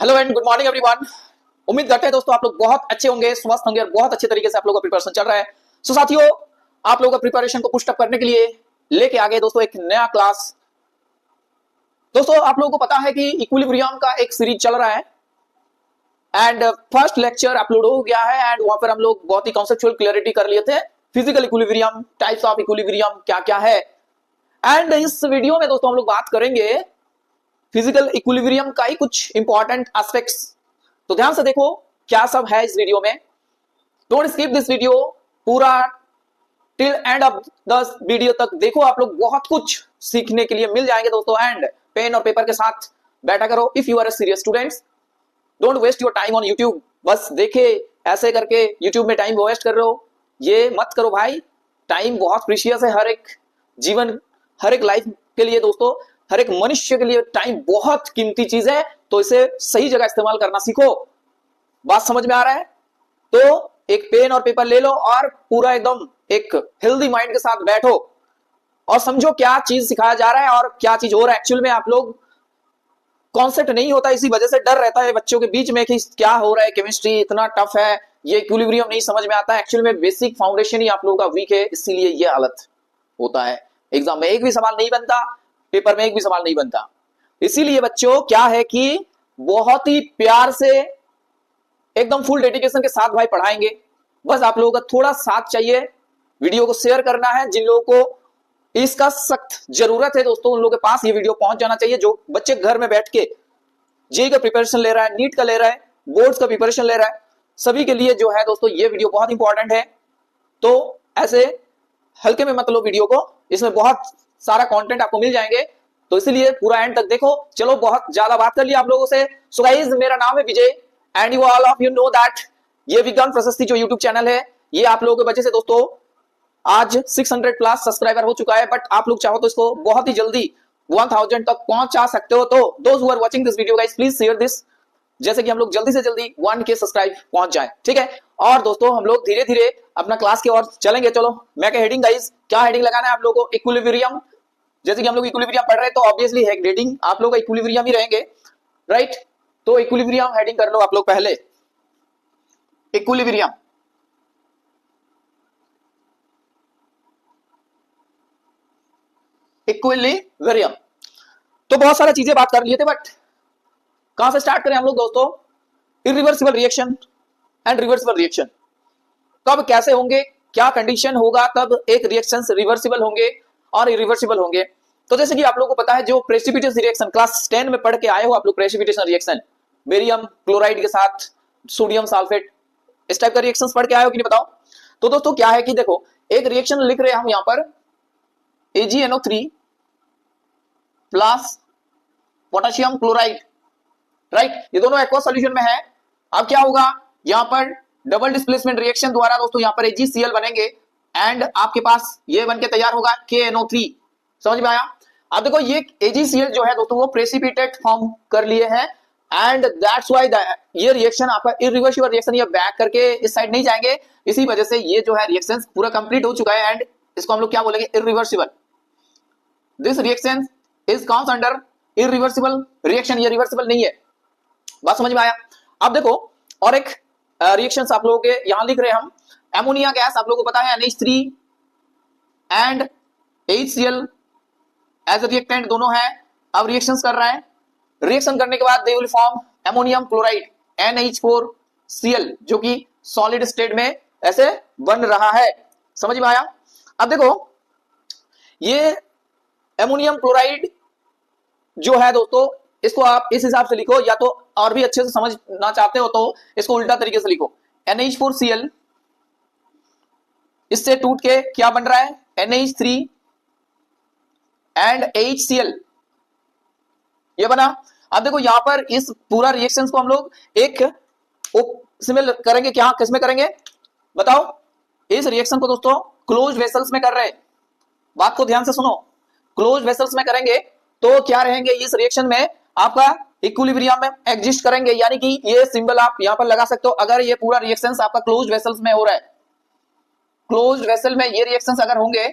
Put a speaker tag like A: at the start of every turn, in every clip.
A: Hello and good morning everyone. उम्मीद करते हैं दोस्तों आप लोग बहुत अच्छे होंगे, स्वस्थ होंगे और बहुत अच्छे तरीके से आप लोगों का प्रिपरेशन चल रहा है। सो साथियों, आप लोगों का प्रिपरेशन को पुश अप करने के लिए लेके आ गए दोस्तों एक नया क्लास। दोस्तों आप लोगों को पता है कि इक्विलिब्रियम का एक सीरीज चल रहा है एंड फर्स्ट लेक्चर अपलोड हो गया है एंड वहां पर हम लोग बहुत ही कॉन्सेप्चुअल क्लियरिटी कर लिए थे। Physical equilibrium, types of equilibrium क्या क्या है, एंड इस वीडियो में दोस्तों हम लोग बात करेंगे फिजिकल इक्विलिब्रियम का ही कुछ इंपॉर्टेंट एस्पेक्ट्स। तो ध्यान से देखो क्या सब है इस वीडियो में। डोंट स्किप दिस वीडियो, पूरा till end of the video तक देखो, आप लोग बहुत कुछ सीखने के लिए मिल जाएंगे दोस्तों। एंड पेन और पेपर के साथ बैठा करो if you are a serious students. Don't waste your time on YouTube, बस देखे ऐसे करके यूट्यूब में टाइम वेस्ट कर रहे हो, ये मत करो भाई। टाइम बहुत प्रीशियस है, हर एक जीवन, हर एक लाइफ के लिए दोस्तों, हर एक मनुष्य के लिए टाइम बहुत कीमती चीज है। तो इसे सही जगह इस्तेमाल करना सीखो। बात समझ में आ रहा है? तो एक पेन और पेपर ले लो और पूरा एकदम एक हेल्दी माइंड के साथ बैठो और समझो क्या चीज सिखाया जा रहा है और क्या चीज हो रहा है एक्चुअल में। आप लोग कॉन्सेप्ट नहीं होता, इसी वजह से डर रहता है बच्चों के बीच में कि क्या हो रहा है, केमिस्ट्री इतना टफ है, ये इक्विलिब्रियम नहीं समझ में आता है। एक्चुअल में बेसिक फाउंडेशन ही आप लोगों का वीक है, इसीलिए ये हालत होता है। एग्जाम में एक भी सवाल नहीं बनता, पेपर में एक भी सवाल नहीं बनता। इसीलिए बच्चों क्या है कि बहुत ही प्यार से एकदम फुल डेडिकेशन के साथ भाई पढ़ाएंगे। बस आप लोगों का थोड़ा साथ चाहिए, वीडियो को शेयर करना है। जिन लोगों को इसका सख्त जरूरत है दोस्तों, उन लोगों के पास ये वीडियो पहुंच जाना चाहिए। जो बच्चे घर में बैठ के जेई का प्रिपरेशन ले रहा है, नीट का ले रहा है, बोर्ड्स का प्रिपरेशन ले रहा है, सभी के लिए जो है दोस्तों ये वीडियो बहुत इंपॉर्टेंट है। तो ऐसे हल्के में मत लो वीडियो को, इसमें बहुत सारा कंटेंट आपको मिल जाएंगे। तो इसीलिए पूरा एंड तक देखो। चलो बहुत ज्यादा बात कर लिया आप लोगों से। सो गाइस, मेरा नाम है Vijay and you all of you know that ये विज्ञान प्रशस्ति जो यूट्यूब चैनल है, ये आप लोगों की वजह से दोस्तों आज 600 प्लस सब्सक्राइबर हो चुका है। बट आप लोग चाहो तो इसको बहुत ही जल्दी 1000 तक पहुंचा सकते हो। तो those who are watching this video guys, please share this, जैसे कि हम लोग जल्दी से जल्दी 1K सब्सक्राइब पहुंच जाए, ठीक है। और दोस्तों हम लोग धीरे धीरे अपना क्लास की ओर चलेंगे। चलो मैं क्या हेडिंग गाइस, क्या हेडिंग लगाना है आप लोगों को? इक्विलिब्रियम। जैसे कि हम लोग इक्विलिब्रियम पढ़ रहे हैं तो ऑब्वियसली हेडिंग आप लोग का इक्विलिब्रियम ही रहेंगे, राइट। तो इक्विलिब्रियम हेडिंग कर लो आप लोग पहले, इक्विलिब्रियम। इक्विलिब्रियम तो बहुत सारी चीजें बात कर लिए थे, बट कहां से स्टार्ट करें हम लोग दोस्तों? Irreversible reaction and reversible reaction कब कैसे होंगे, क्या कंडीशन होगा तब एक रिएक्शंस रिवर्सिबल होंगे और इरिवर्सिबल होंगे। तो जैसे कि आप लोगों को पता है, जो प्रेसिपिटेस रिएक्शन क्लास 10 में पढ़ के आए हो आप लोग, प्रेसिपिटेशन रिएक्शन बेरियम क्लोराइड के साथ सोडियम सल्फेट, इस टाइप का रिएक्शंस पढ़ के आए हो कि नहीं बताओ? तो दोस्तों क्या है कि देखो, एक रिएक्शन लिख रहे हैं हम यहां पर AgNO3 plus potassium chloride, right. ये दोनों एक्वा सॉल्यूशन में है। अब क्या होगा, यहां पर डबल डिस्प्लेसमेंट रिएक्शन द्वारा दोस्तों यहां पर AgCl बनेंगे एंड आपके पास ये बन के तैयार होगा KNO3। समझ में आया? अब देखो ये AgCl जो है दोस्तों वो प्रेसिपिटेट फॉर्म कर लिए हैं एंड दैट्स व्हाई ये रिएक्शन आपका इरिवर्सिबल रिएक्शन, ये बैक करके इस साइड नहीं जाएंगे। इसी वजह से ये जो है रिएक्शन पूरा कंप्लीट हो चुका है एंड इसको हम लोग क्या बोलेंगे? Irreversible. This reaction is comes under irreversible reaction, ये रिवर्सिबल नहीं है। बात समझ में आया? अब देखो और एक रिएक्शंस आप लोगों के यहां लिख रहे हैं हम। एमोनिया गैस आप लोगों को पता है NH3 and HCl as reactant दोनों है। अब रिएक्शंस कर रहा है, रिएक्शन करने के बाद they will form ammonium chloride NH4Cl, जो कि सॉलिड स्टेट में ऐसे बन रहा है। समझ में आया? अब देखो ये अमोनियम क्लोराइड जो है दोस्तों, इसको आप इस हिसाब से लिखो, या तो और भी अच्छे से समझना चाहते हो तो इसको उल्टा तरीके से लिखो। NH4Cl इससे टूट के क्या बन रहा है? NH3 एंड HCl, ये बना। अब देखो यहां पर इस पूरा रिएक्शंस को हम लोग एक सिमिलर करेंगे। क्या किसमें करेंगे बताओ? इस रिएक्शन को दोस्तों क्लोज वेसल्स में कर रहे हैं। बात को ध्यान से सुनो, क्लोज वेसल्स में करेंगे तो क्या रहेंगे इस रिएक्शन में? आपका इक्विलिब्रियम में एग्जिस्ट करेंगे, यानी कि ये सिंबल आप यहां पर लगा सकते हो। अगर ये पूरा रिएक्शंस आपका क्लोज वेसल्स में हो रहा है, क्लोज वेसल में ये रिएक्शंस अगर होंगे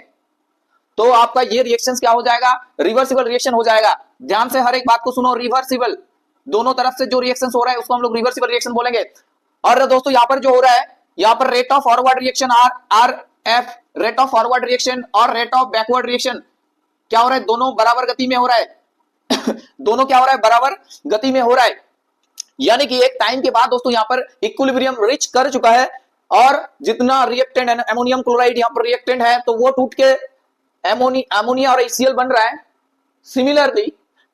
A: तो आपका ये रिएक्शंस क्या हो जाएगा? रिवर्सिबल रिएक्शन हो जाएगा। ध्यान से हर एक बात को सुनो, रिवर्सिबल दोनों तरफ से जो रिएक्शन हो रहा है उसको हम लोग रिवर्सिबल रिएक्शन बोलेंगे। और दोस्तों यहाँ पर जो हो रहा है, यहाँ पर rate of forward reaction R F, rate of forward reaction और रेट ऑफ बैकवर्ड रिएक्शन क्या हो रहा है, दोनों बराबर गति में हो रहा है दोनों क्या हो रहा है, बराबर गति में हो रहा है। यानी कि एक टाइम के बाद दोस्तों यहाँ पर इक्विलिब्रियम रीच कर चुका है और जितना रिएक्टेंट अमोनियम क्लोराइड यहाँ पर रिएक्टेंट है तो वो टूट के अमोनिया और HCl बन रहा है। सिमिलरली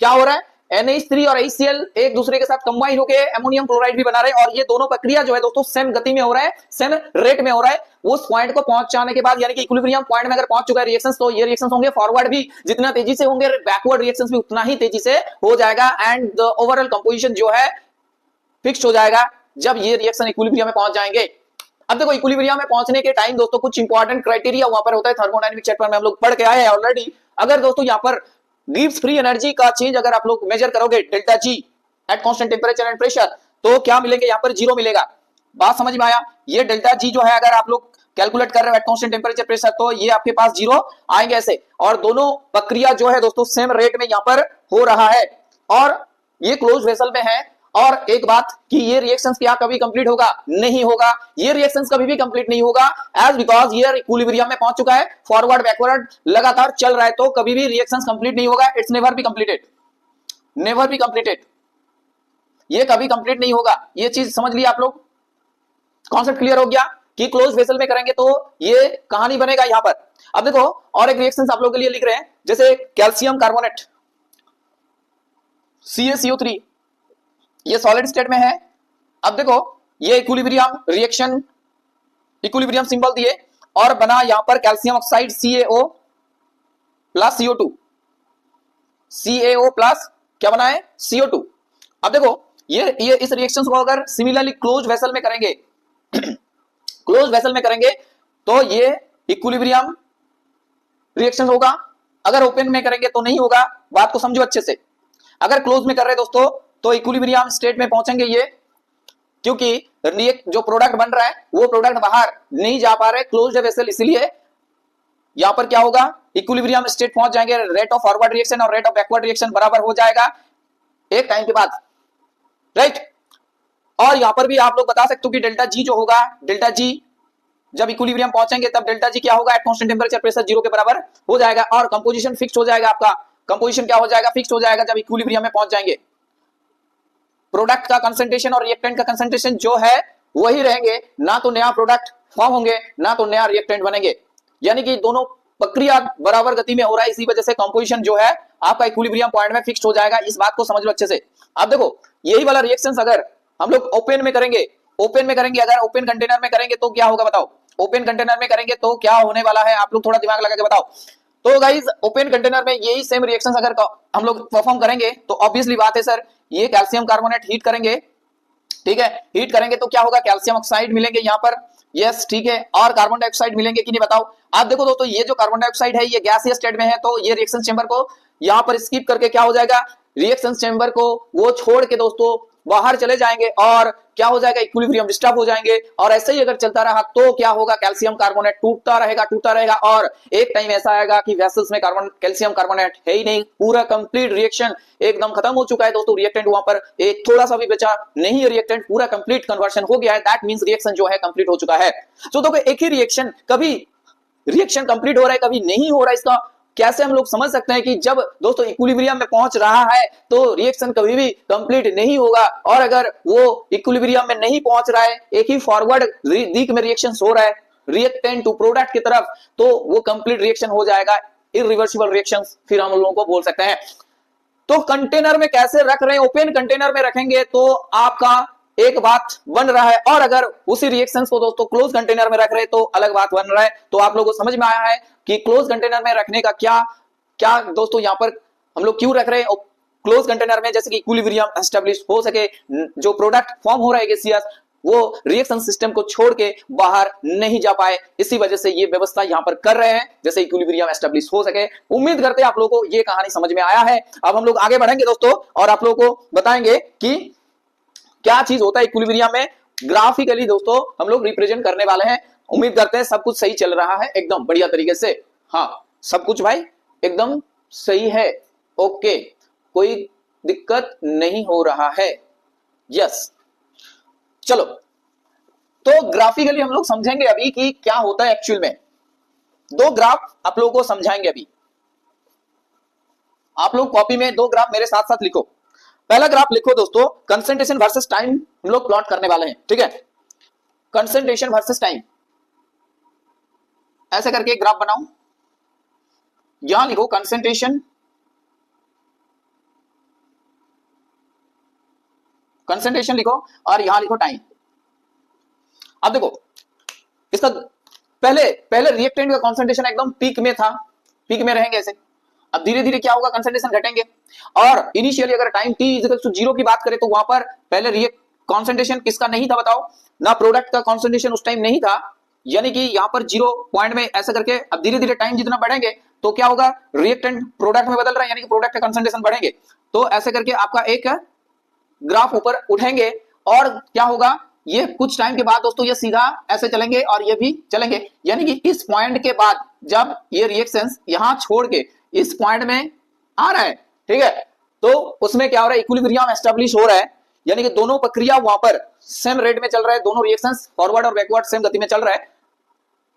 A: क्या हो रहा है, NH3 और HCl एक दूसरे के साथ कंबाइन होकर अमोनियम क्लोराइड भी बना रहे हैं और ये दोनों प्रक्रिया जो है दोस्तों सेम गति में हो रहा है, सेम रेट में हो रहा है। उस पॉइंट को पहुंचाने के बाद यानी कि इक्विलिब्रियम पॉइंट में अगर पहुंच चुका है रिएक्शंस, तो ये रिएक्शंस होंगे फॉरवर्ड भी जितना तेजी से होंगे, बैकवर्ड रिएक्शंस भी उतना ही तेजी से हो जाएगा एंड द ओवरऑल कंपोजिशन जो है फिक्स्ड हो जाएगा जब ये रिएक्शन इक्विलिब्रियम में पहुंच जाएंगे। अब देखो इक्विलिब्रियम में पहुंचने के टाइम दोस्तों कुछ इंपॉर्टेंट क्राइटेरिया वहां पर होता है, थर्मोडायनामिक चैप्टर में हम लोग पढ़ के आए हैं ऑलरेडी। अगर दोस्तों यहाँ पर गिब्स फ्री एनर्जी का चेंज अगर आप लोग मेजर करोगे delta G at constant temperature and pressure, तो क्या मिलेंगे, यहाँ पर 0 मिलेगा। बात समझ में आया? ये डेल्टा जी जो है अगर आप लोग कैलकुलेट कर रहे हो एट कांस्टेंट टेंपरेचर प्रेशर, तो ये आपके पास 0 आएंगे ऐसे। और दोनों प्रक्रिया जो है दोस्तों सेम रेट में यहाँ पर हो रहा है और ये क्लोज वेसल में है। और एक बात कि ये रिएक्शंस क्या कभी कंप्लीट होगा, नहीं होगा, ये रिएक्शंस कभी भी कंप्लीट नहीं होगा एज बिकॉज ये इक्विलिब्रियम में पहुंच चुका है, फॉरवर्ड बैकवर्ड लगातार चल रहा है, तो कभी भी रिएक्शंस कंप्लीट नहीं होगा। It's never be completed, never be completed, ये कभी कंप्लीट नहीं होगा। ये चीज समझ लिया आप लोग, कॉन्सेप्ट क्लियर हो गया कि क्लोज वेसल में करेंगे तो ये कहानी बनेगा यहां पर। अब देखो और एक रिएक्शन आप लोगों के लिए लिख रहे हैं, जैसे कैल्शियम कार्बोनेट CaCO3, ये सॉलिड स्टेट में है। अब देखो ये इक्विलिब्रियम रिएक्शन, इक्विलिब्रियम सिंबल दिए और बना यहां पर calcium oxide CaO plus CO2, CaO plus क्या बना है, CO2। अब देखो ये इस रिएक्शन को अगर सिमिलरली क्लोज वेसल में करेंगे क्लोज वेसल में करेंगे तो ये इक्विलिब्रियम रिएक्शन होगा। अगर ओपन में करेंगे तो नहीं होगा, बात को समझो अच्छे से। अगर क्लोज में कर रहे दोस्तों तो इक्विलिब्रियम स्टेट में पहुंचेंगे ये, क्योंकि जो प्रोडक्ट बन रहा है वो प्रोडक्ट बाहर नहीं जा पा रहे क्लोज्ड वेसल, इसलिए यहां पर क्या होगा, इक्विलिब्रियम स्टेट पहुंच जाएंगे। रेट ऑफ फॉरवर्ड रिएक्शन और रेट ऑफ बैकवर्ड रिएक्शन बराबर हो जाएगा एक टाइम के बाद, राइट। और यहां पर भी आप लोग बता सकते हो कि डेल्टा जी जो होगा, डेल्टा जी जब इक्विलिब्रियम पहुंचेंगे तब डेल्टा जी क्या होगा, एट कांस्टेंट टेंपरेचर प्रेशर 0 के बराबर हो जाएगा और कंपोजिशन फिक्स हो जाएगा। आपका कंपोजिशन क्या हो जाएगा, फिक्स हो जाएगा जब इक्विलिब्रियम में पहुंच जाएंगे। प्रोडक्ट का कंसंट्रेशन और रिएक्टेंट का कंसंट्रेशन जो है वही रहेंगे, ना तो नया प्रोडक्ट फॉर्म होंगे ना तो नया रिएक्टेंट बनेंगे। यानी कि दोनों प्रक्रिया बराबर गति में हो रहा है, इसी वजह से कंपोजिशन जो है आपका इक्विलिब्रियम पॉइंट में फिक्स्ड हो जाएगा। इस बात को समझ लो अच्छे से। अब देखो यही वाला रिएक्शंस अगर हम लोग ओपन में करेंगे, अगर ओपन कंटेनर में करेंगे तो क्या होगा बताओ, ओपन कंटेनर में करेंगे तो क्या होने वाला है, आप लोग थोड़ा दिमाग लगा के बताओ। तो गाइज ओपन कंटेनर में यही सेम रिएक्शंस अगर हम लोग परफॉर्म करेंगे तो ऑब्वियसली बात है सर, ये कैल्शियम कार्बोनेट हीट करेंगे, ठीक है, हीट करेंगे तो क्या होगा, कैल्शियम ऑक्साइड मिलेंगे यहाँ पर, यस ठीक है, और कार्बन डाइऑक्साइड मिलेंगे कि नहीं बताओ। आप देखो दोस्तों ये जो कार्बन डाइऑक्साइड है ये गैसीय स्टेट में है, तो ये रिएक्शन चेंबर को यहाँ पर स्किप करके क्या हो जाएगा, रिएक्शन चेंबर को वो छोड़ के दोस्तों बाहर चले जाएंगे और क्या हो जाएगा, इक्विलिब्रियम डिस्टर्ब हो जाएंगे। और ऐसे ही अगर चलता रहा तो क्या होगा, कैल्शियम कार्बोनेट टूटता रहेगा और एक टाइम ऐसा आएगा कि वेसल्स में कैल्शियम कार्बोनेट है ही नहीं, पूरा कंप्लीट रिएक्शन एकदम खत्म हो चुका है दोस्तों। रिएक्टेंट वहां पर एक थोड़ा सा भी बचा नहीं है, रिएक्टेंट पूरा कंप्लीट कन्वर्शन हो गया है, दैट मींस रिएक्शन जो है कंप्लीट हो चुका है। तो देखो एक ही रिएक्शन, कभी रिएक्शन कंप्लीट हो रहा है कभी नहीं हो रहा है, इसका कैसे हम लोग समझ सकते हैं कि जब दोस्तों इक्विलिब्रियम में पहुंच रहा है तो रिएक्शन कभी भी कंप्लीट नहीं होगा, और अगर वो इक्विलिब्रियम में नहीं पहुंच रहा है, एक ही फॉरवर्ड दिक में रिएक्शन हो रहा है रिएक्टेंट टू प्रोडक्ट की तरफ, तो वो कंप्लीट रिएक्शन हो जाएगा, इरिवर्सिबल रिएक्शन फिर हम लोगों को बोल सकते हैं। तो कंटेनर में कैसे रख रहे हैं, ओपन कंटेनर में रखेंगे तो आपका एक बात बन रहा है, और अगर उसी रिएक्शंस को दोस्तों क्लोज कंटेनर में रख रहे हैं तो अलग बात बन रहा है। तो आप लोगों को समझ में आया है कि क्लोज कंटेनर में रखने का क्या दोस्तों यहाँ पर हम लोग क्यों रख रहे हैं क्लोज कंटेनर में, जैसे कि इक्विलिब्रियम एस्टेब्लिश हो सके, जो प्रोडक्ट फॉर्म हो रहा है गैसियस वो रिएक्शन सिस्टम को छोड़ के बाहर नहीं जा पाए, इसी वजह से ये व्यवस्था यहाँ पर कर रहे हैं जैसे इक्विलिब्रियम एस्टेब्लिश हो सके। उम्मीद करते हैं आप लोगों को ये कहानी समझ में आया है। अब हम लोग आगे बढ़ेंगे दोस्तों और आप लोगों को बताएंगे कि क्या चीज होता है इक्विलिब्रियम में, ग्राफिकली दोस्तों हम लोग रिप्रेजेंट करने वाले हैं। उम्मीद करते हैं सब कुछ सही चल रहा है एकदम बढ़िया तरीके से, हाँ सब कुछ भाई एकदम सही है, ओके, कोई दिक्कत नहीं हो रहा है। यस, चलो तो ग्राफिकली हम लोग समझेंगे अभी कि क्या होता है एक्चुअल में। दो ग्राफ आप लोगों को समझाएंगे अभी। आप लोग कॉपी में दो ग्राफ मेरे साथ साथ लिखो। पहला ग्राफ लिखो दोस्तों, कंसंट्रेशन वर्सेस टाइम हम लोग प्लॉट करने वाले हैं, ठीक है। कंसंट्रेशन वर्सेस टाइम ऐसे करके एक ग्राफ बनाओ। यहां लिखो कंसंट्रेशन, कंसंट्रेशन लिखो और यहां लिखो टाइम। अब देखो इसका पहले पहले रिएक्टेंट का कंसंट्रेशन एकदम पीक में था, पीक में रहेंगे ऐसे। अब धीरे धीरे क्या होगा, कंसंट्रेशन घटेंगे। और इनिशियली अगर टाइम t इक्वल टू 0 की बात करें तो वहां पर पहले रिएक्ट कंसंट्रेशन किसका नहीं था बताओ, ना प्रोडक्ट का कंसंट्रेशन उस टाइम नहीं था, यानी कि यहां पर 0 पॉइंट में ऐसा करके। अब धीरे धीरे टाइम जितना बढ़ेंगे तो क्या होगा, रिएक्टेंट प्रोडक्ट में बदल रहा है, यानी कि प्रोडक्ट का कंसंट्रेशन बढ़ेंगे। तो ऐसे करके आपका एक ग्राफ ऊपर उठेंगे और क्या होगा, ये कुछ टाइम के बाद दोस्तों ये सीधा ऐसे चलेंगे और ये भी चलेंगे, यानी कि इस पॉइंट के बाद जब ये रिएक्शंस यहां छोड़ के इस पॉइंट में आ रहा है, ठीक है, तो उसमें क्या हो रहा है, इक्विलिब्रियम एस्टेब्लिश हो रहा है, यानी कि दोनों प्रक्रिया वहां पर सेम रेट में चल रहा है, दोनों रिएक्शंस फॉरवर्ड और बैकवर्ड सेम गति में चल रहा है।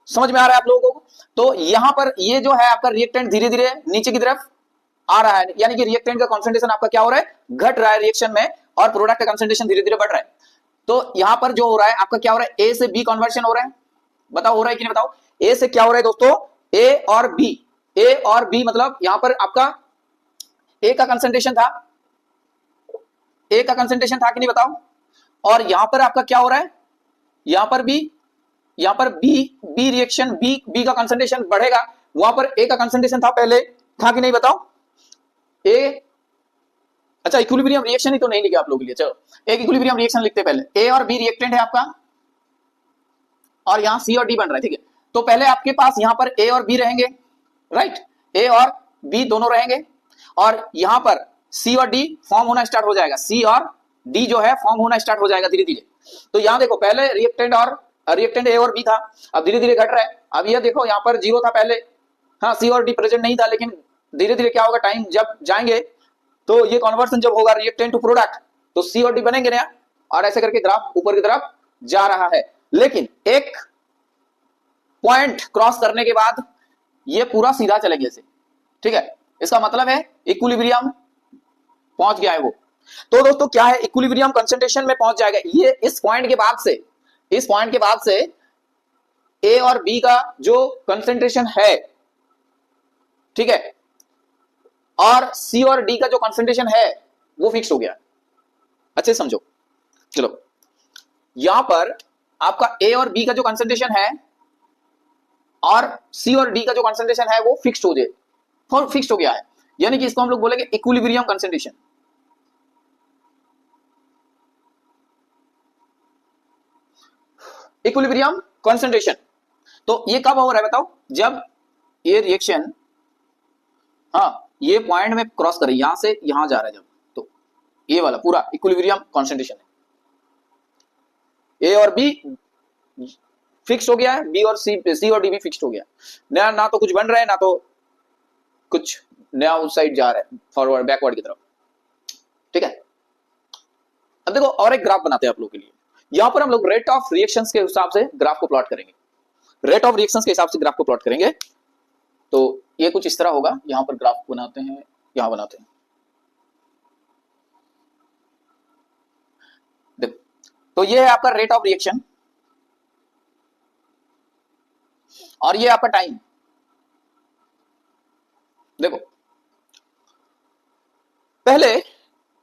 A: समझ में आ रहा है आप लोगों को। तो यहां पर ये जो है आपका रिएक्टेंट धीरे धीरे नीचे की तरफ आ रहा है, यानी कि रिएक्टेंट का कंसंट्रेशन आपका क्या हो रहा है, घट रहा है रिएक्शन में, और प्रोडक्ट का कंसंट्रेशन धीरे धीरे बढ़ रहा है। तो यहां पर जो हो रहा है आपका क्या हो रहा है, ए से बी कन्वर्शन हो रहा है। बताओ हो रहा है कि नहीं बताओ। ए से क्या हो रहा है दोस्तों, ए और बी, ए और बी मतलब यहां पर आपका ए का कंसंट्रेशन था, ए का कंसंट्रेशन था कि नहीं बताओ। और यहां पर आपका क्या हो रहा है, यहां पर बी, यहां पर बी रिएक्शन, बी का कंसंट्रेशन बढ़ेगा, वहां पर ए का कंसंट्रेशन था पहले, था कि नहीं बताओ। ए, अच्छा इक्विलिब्रियम रिएक्शन ही तो नहीं लिखा आप लोगों के लिए, चलो एक इक्विलिब्रियम रिएक्शन लिखते पहले। ए और बी रिएक्टेंट है आपका, और यहां सी और डी बन रहा है, ठीक है। तो पहले आपके पास यहां पर ए और बी रहेंगे, राइट, ए और बी दोनों रहेंगे, और यहां पर सी और डी फॉर्म होना स्टार्ट हो जाएगा, सी और डी जो है फॉर्म होना स्टार्ट हो जाएगा धीरे धीरे। तो यहां देखो पहले रिएक्टेंट ए और बी था, अब धीरे धीरे घट रहा है। अब ये देखो यहां पर 0 था पहले, हाँ सी और डी प्रेजेंट नहीं था, लेकिन धीरे धीरे क्या होगा, टाइम जब जाएंगे तो ये कन्वर्सन जब होगा रिएक्टेंट टू प्रोडक्ट, तो सी और डी बनेंगे नया, और ऐसे करके ग्राफ ऊपर की तरफ जा रहा है। लेकिन एक पॉइंट क्रॉस करने के बाद ये पूरा सीधा चलेगा ऐसे, ठीक है। इसका मतलब है इक्विलिब्रियम पहुंच गया है वो। तो दोस्तों क्या है, इक्विलिब्रियम कंसंट्रेशन में पहुंच जाएगा ये इस पॉइंट के बाद से, इस पॉइंट के बाद से ए और बी का जो कंसंट्रेशन है, ठीक है, और सी और डी का जो कंसंट्रेशन है वो फिक्स हो गया। अच्छे समझो, चलो यहां पर आपका ए और बी का जो कंसंट्रेशन है और सी और डी का जो कंसंट्रेशन है वो फिक्स हो गया है, यानी कि इसको हम लोग बोलेंगे इक्विलिब्रियम कंसंट्रेशन। इक्विलिब्रियम कंसंट्रेशन तो ये कब हो रहा है बताओ, जब ये रिएक्शन हाँ ये पॉइंट में क्रॉस करे, यहां से यहां जा रहा है जब, तो ये वाला पूरा इक्विलिब्रियम कंसंट्रेशन है। ए और बी फिक्स हो गया है, बी और सी और डी भी फिक्स हो गया, नया ना तो कुछ बन रहा है ना तो कुछ नया उस साइड जा रहा है, फॉरवर्ड बैकवर्ड की तरफ, ठीक है। अब देखो और एक ग्राफ बनाते हैं आप लोग के लिए। यहां पर हम लोग रेट ऑफ रिएक्शंस के हिसाब से ग्राफ को प्लॉट करेंगे, रेट ऑफ रिएक्शंस के हिसाब से ग्राफ को प्लॉट करेंगे। तो ये कुछ इस तरह होगा, यहां पर ग्राफ बनाते हैं, यहां बनाते हैं, देखो तो ये है आपका रेट ऑफ रिएक्शन और ये आपका टाइम। देखो पहले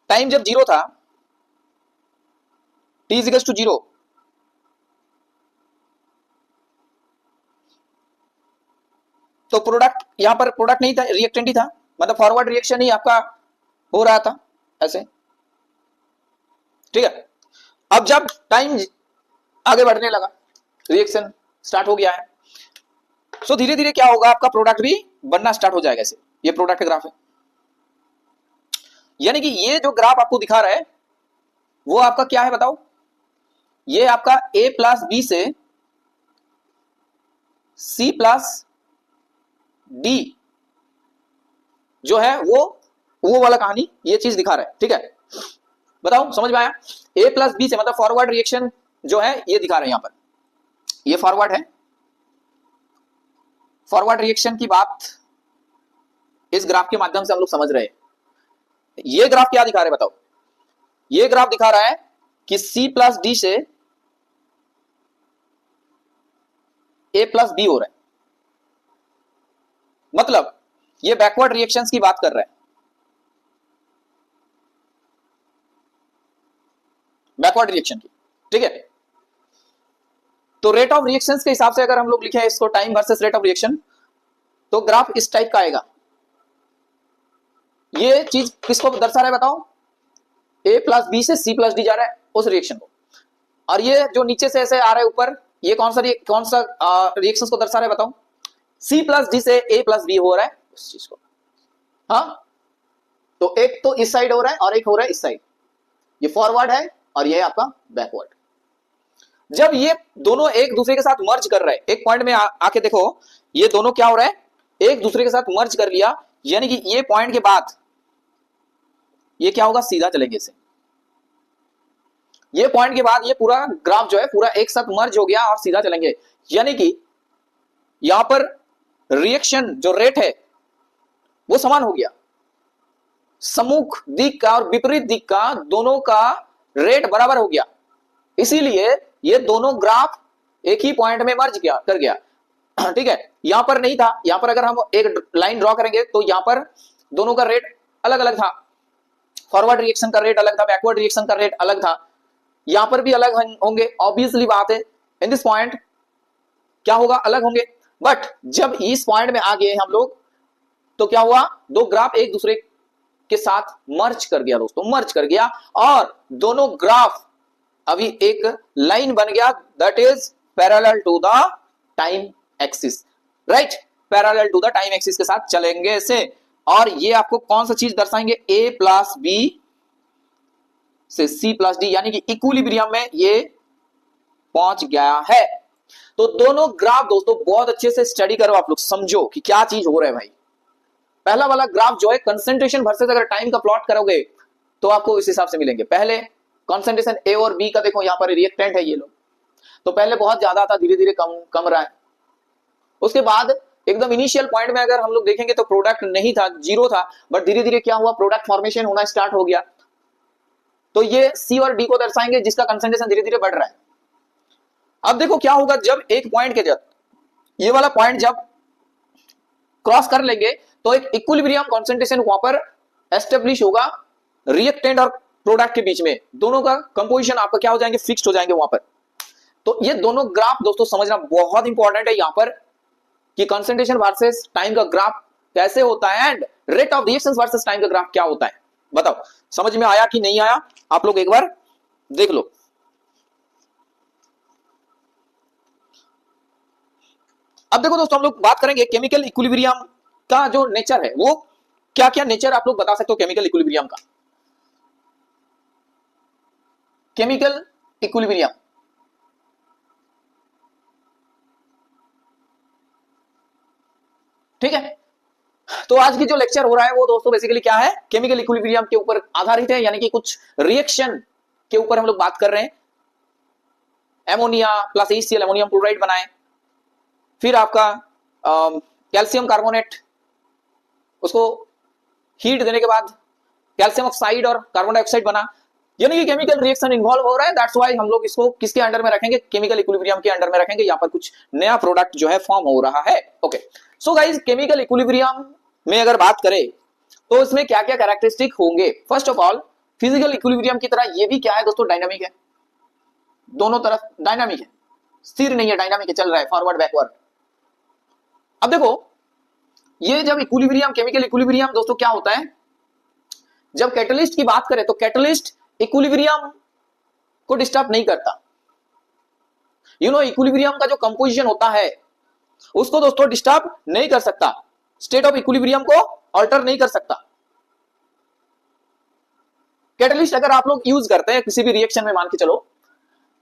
A: टाइम जब 0 था, t इक्वल्स टू 0, तो प्रोडक्ट यहां पर प्रोडक्ट नहीं था, रिएक्टेंट ही था, मतलब फॉरवर्ड रिएक्शन ही आपका हो रहा था ऐसे, ठीक है। अब जब टाइम आगे बढ़ने लगा, रिएक्शन स्टार्ट हो गया है, सो धीरे धीरे क्या होगा, आपका प्रोडक्ट भी बनना स्टार्ट हो जाएगा ऐसे। ये प्रोडक्ट का ग्राफ है, यानी कि ये जो ग्राफ आपको दिखा रहा है वो आपका क्या है बताओ, ये आपका a प्लस बी से c प्लस डी जो है वो वो वाला कहानी ये चीज दिखा रहा है, ठीक है। बताओ समझ में आया? ए प्लस बी से मतलब फॉरवर्ड रिएक्शन जो है ये दिखा रहे हैं यहां पर, ये फॉरवर्ड है। फॉरवर्ड रिएक्शन की बात इस ग्राफ के माध्यम से हम लोग समझ रहे हैं। ये ग्राफ क्या दिखा रहे हैं बताओ? ये ग्राफ दिखा रहा है कि C प्लस डी से A प्लस बी हो रहा है, मतलब ये बैकवर्ड रिएक्शंस की बात कर रहा है, बैकवर्ड रिएक्शन की, ठीक है। तो रेट ऑफ रिएक्शंस के हिसाब से अगर हम लोग लिखें इसको time versus rate of reaction, तो ग्राफ इस टाइप का आएगा। ये चीज किसको दर्शा रहा है बताओ? A प्लस बी से C प्लस डी जा रहा है उस रिएक्शन को, और ये जो नीचे से ऐसे आ रहा है ऊपर, ये कौन सा रिएक्शंस को दर्शा रहा है बताओ? C प्लस डी से A प्लस बी हो रहा है उस चीज को। हाँ, तो एक तो इस साइड हो रहा है और एक हो रहा है इस साइड, ये फॉरवर्ड है और ये आपका बैकवर्ड। जब ये दोनों एक दूसरे के साथ मर्ज कर रहे हैं, एक पॉइंट में आके देखो, ये दोनों क्या हो रहा है, एक दूसरे के साथ मर्ज कर लिया, यानी कि ये पॉइंट के बाद ये क्या होगा, सीधा चलेंगे इसे। ये पॉइंट के बाद ये पूरा ग्राफ जो है पूरा एक साथ मर्ज हो गया और सीधा चलेंगे, यानी कि यहां पर रिएक्शन जो रेट है वो समान हो गया। सम्मुख दिक का और विपरीत दिक का दोनों का रेट बराबर हो गया, इसीलिए ये दोनों ग्राफ एक ही पॉइंट में मर्ज कर गया, ठीक है। यहां पर नहीं था, यहां पर अगर हम एक लाइन ड्रॉ करेंगे तो यहां पर दोनों का रेट अलग अलग था, फॉरवर्ड रिएक्शन का रेट अलग था, बैकवर्ड रिएक्शन का रेट अलग था, यहां पर भी अलग होंगे, ऑब्वियसली बात है। इन दिस पॉइंट क्या होगा, अलग होंगे। बट जब इस पॉइंट में आ गए हम लोग, तो क्या हुआ, दो ग्राफ एक दूसरे के साथ मर्ज कर गया दोस्तों, मर्ज कर गया, और दोनों ग्राफ अभी एक लाइन बन गया, that is parallel to the time axis, right, parallel to the time axis के साथ चलेंगे ऐसे। और ये आपको कौन सा चीज दर्शाएंगे, A प्लस बी से C प्लस डी, यानी कि इक्विलिब्रियम में ये पहुंच गया है। तो दोनों ग्राफ दोस्तों बहुत अच्छे से स्टडी करो, आप लोग समझो कि क्या चीज हो रहा है भाई। पहला वाला ग्राफ जो है कंसंट्रेशन वर्सेस अगर टाइम का प्लॉट करोगे तो आपको इस हिसाब से मिलेंगे। पहले कंसंट्रेशन A और B का देखो, यहां पर रिएक्टेंट है ये लोग, तो पहले बहुत ज्यादा था, धीरे धीरे कम रहा है। उसके बाद एकदम इनिशियल पॉइंट में अगर हम लोग देखेंगे तो प्रोडक्ट नहीं था, जीरो था, बट धीरे धीरे क्या हुआ, प्रोडक्ट फॉर्मेशन होना स्टार्ट हो गया। तो ये C और D को दर्शाएंगे जिसका कंसंट्रेशन धीरे धीरे बढ़ रहा है। अब देखो क्या होगा, जब एक पॉइंट के जब ये वाला पॉइंट जब क्रॉस कर लेंगे तो एक इक्विलिब्रियम कंसंट्रेशन वहां पर एस्टेब्लिश होगा, रिएक्टेंट और प्रोडक्ट के बीच में दोनों का कंपोजिशन आपका क्या हो जाएंगे, फिक्स्ड हो जाएंगे वहां पर। तो ये दोनों ग्राफ दोस्तों समझना बहुत इंपॉर्टेंट है यहां पर, कि कंसंट्रेशन वर्सेस टाइम का ग्राफ कैसे होता है and rate of reactions versus time का ग्राफ क्या होता है। बताओ समझ में आया कि नहीं आया, आप लोग एक बार देख लो। अब देखो दोस्तों, हम लोग बात करेंगे केमिकल इक्विलिब्रियम का जो नेचर है, वो क्या क्या नेचर आप लोग बता सकते हो केमिकल इक्विलिब्रियम का। केमिकल इक्विलिब्रियम, ठीक है। तो आज की जो लेक्चर हो रहा है वो दोस्तों बेसिकली क्या है, केमिकल इक्विलिब्रियम के ऊपर आधारित है, यानी कि कुछ रिएक्शन के ऊपर हम लोग बात कर रहे हैं। Ammonia plus HCl ammonium chloride बनाए, फिर आपका कैल्शियम कार्बोनेट, उसको हीट देने के बाद कैल्शियम ऑक्साइड और कार्बन डाइऑक्साइड बना, यानी कि केमिकल रिएक्शन इन्वॉल्व हो रहा है। दैट्स व्हाई हम लोग इसको किसके अंडर में रखेंगे, केमिकल इक्विलिब्रियम के अंडर में रखेंगे। यहाँ पर कुछ नया प्रोडक्ट जो है फॉर्म हो रहा है। Okay, so guys, chemical equilibrium में अगर बात करें तो इसमें क्या क्या कैरेक्टरिस्टिक होंगे। First of all, physical equilibrium की तरह ये भी क्या है दोस्तों, डायनामिक है, दोनों तरफ डायनामिक है, स्थिर नहीं है, डायनामिक है, चल रहा है फॉरवर्ड बैकवर्ड। अब देखो, ये जब इक्विलिब्रियम, केमिकल इक्विलिब्रियम दोस्तों क्या होता है, जब कैटलिस्ट की बात करें तो कैटलिस्ट इक्विलिब्रियम को डिस्टर्ब नहीं करता। इक्विलिब्रियम का जो कंपोजिशन होता है उसको दोस्तों डिस्टर्ब नहीं कर सकता, स्टेट ऑफ इक्विलिब्रियम को अल्टर नहीं कर सकता। कैटलिस्ट अगर आप लोग यूज करते हैं किसी भी रिएक्शन में, मान के चलो,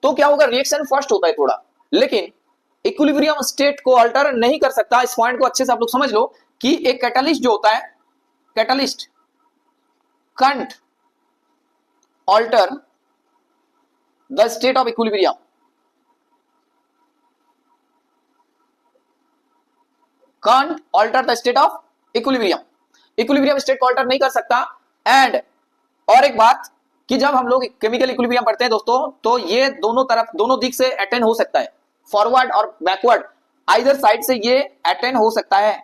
A: तो क्या होगा, रिएक्शन फर्स्ट होता है थोड़ा, लेकिन इक्विलिब्रियम स्टेट को अल्टर नहीं कर सकता। इस पॉइंट को अच्छे से आप लोग समझ लो कि एक कैटलिस्ट जो होता है, catalyst can't alter the state of equilibrium. Can't alter the state of equilibrium. Equilibrium state को अल्टर नहीं कर सकता. एंड और एक बात कि जब हम लोग केमिकल इक्विलिब्रियम पढ़ते हैं दोस्तों, तो ये दोनों तरफ, दोनों दिख से अटेन हो सकता है, फॉरवर्ड और बैकवर्ड, आइदर साइड से ये अटेन हो सकता है.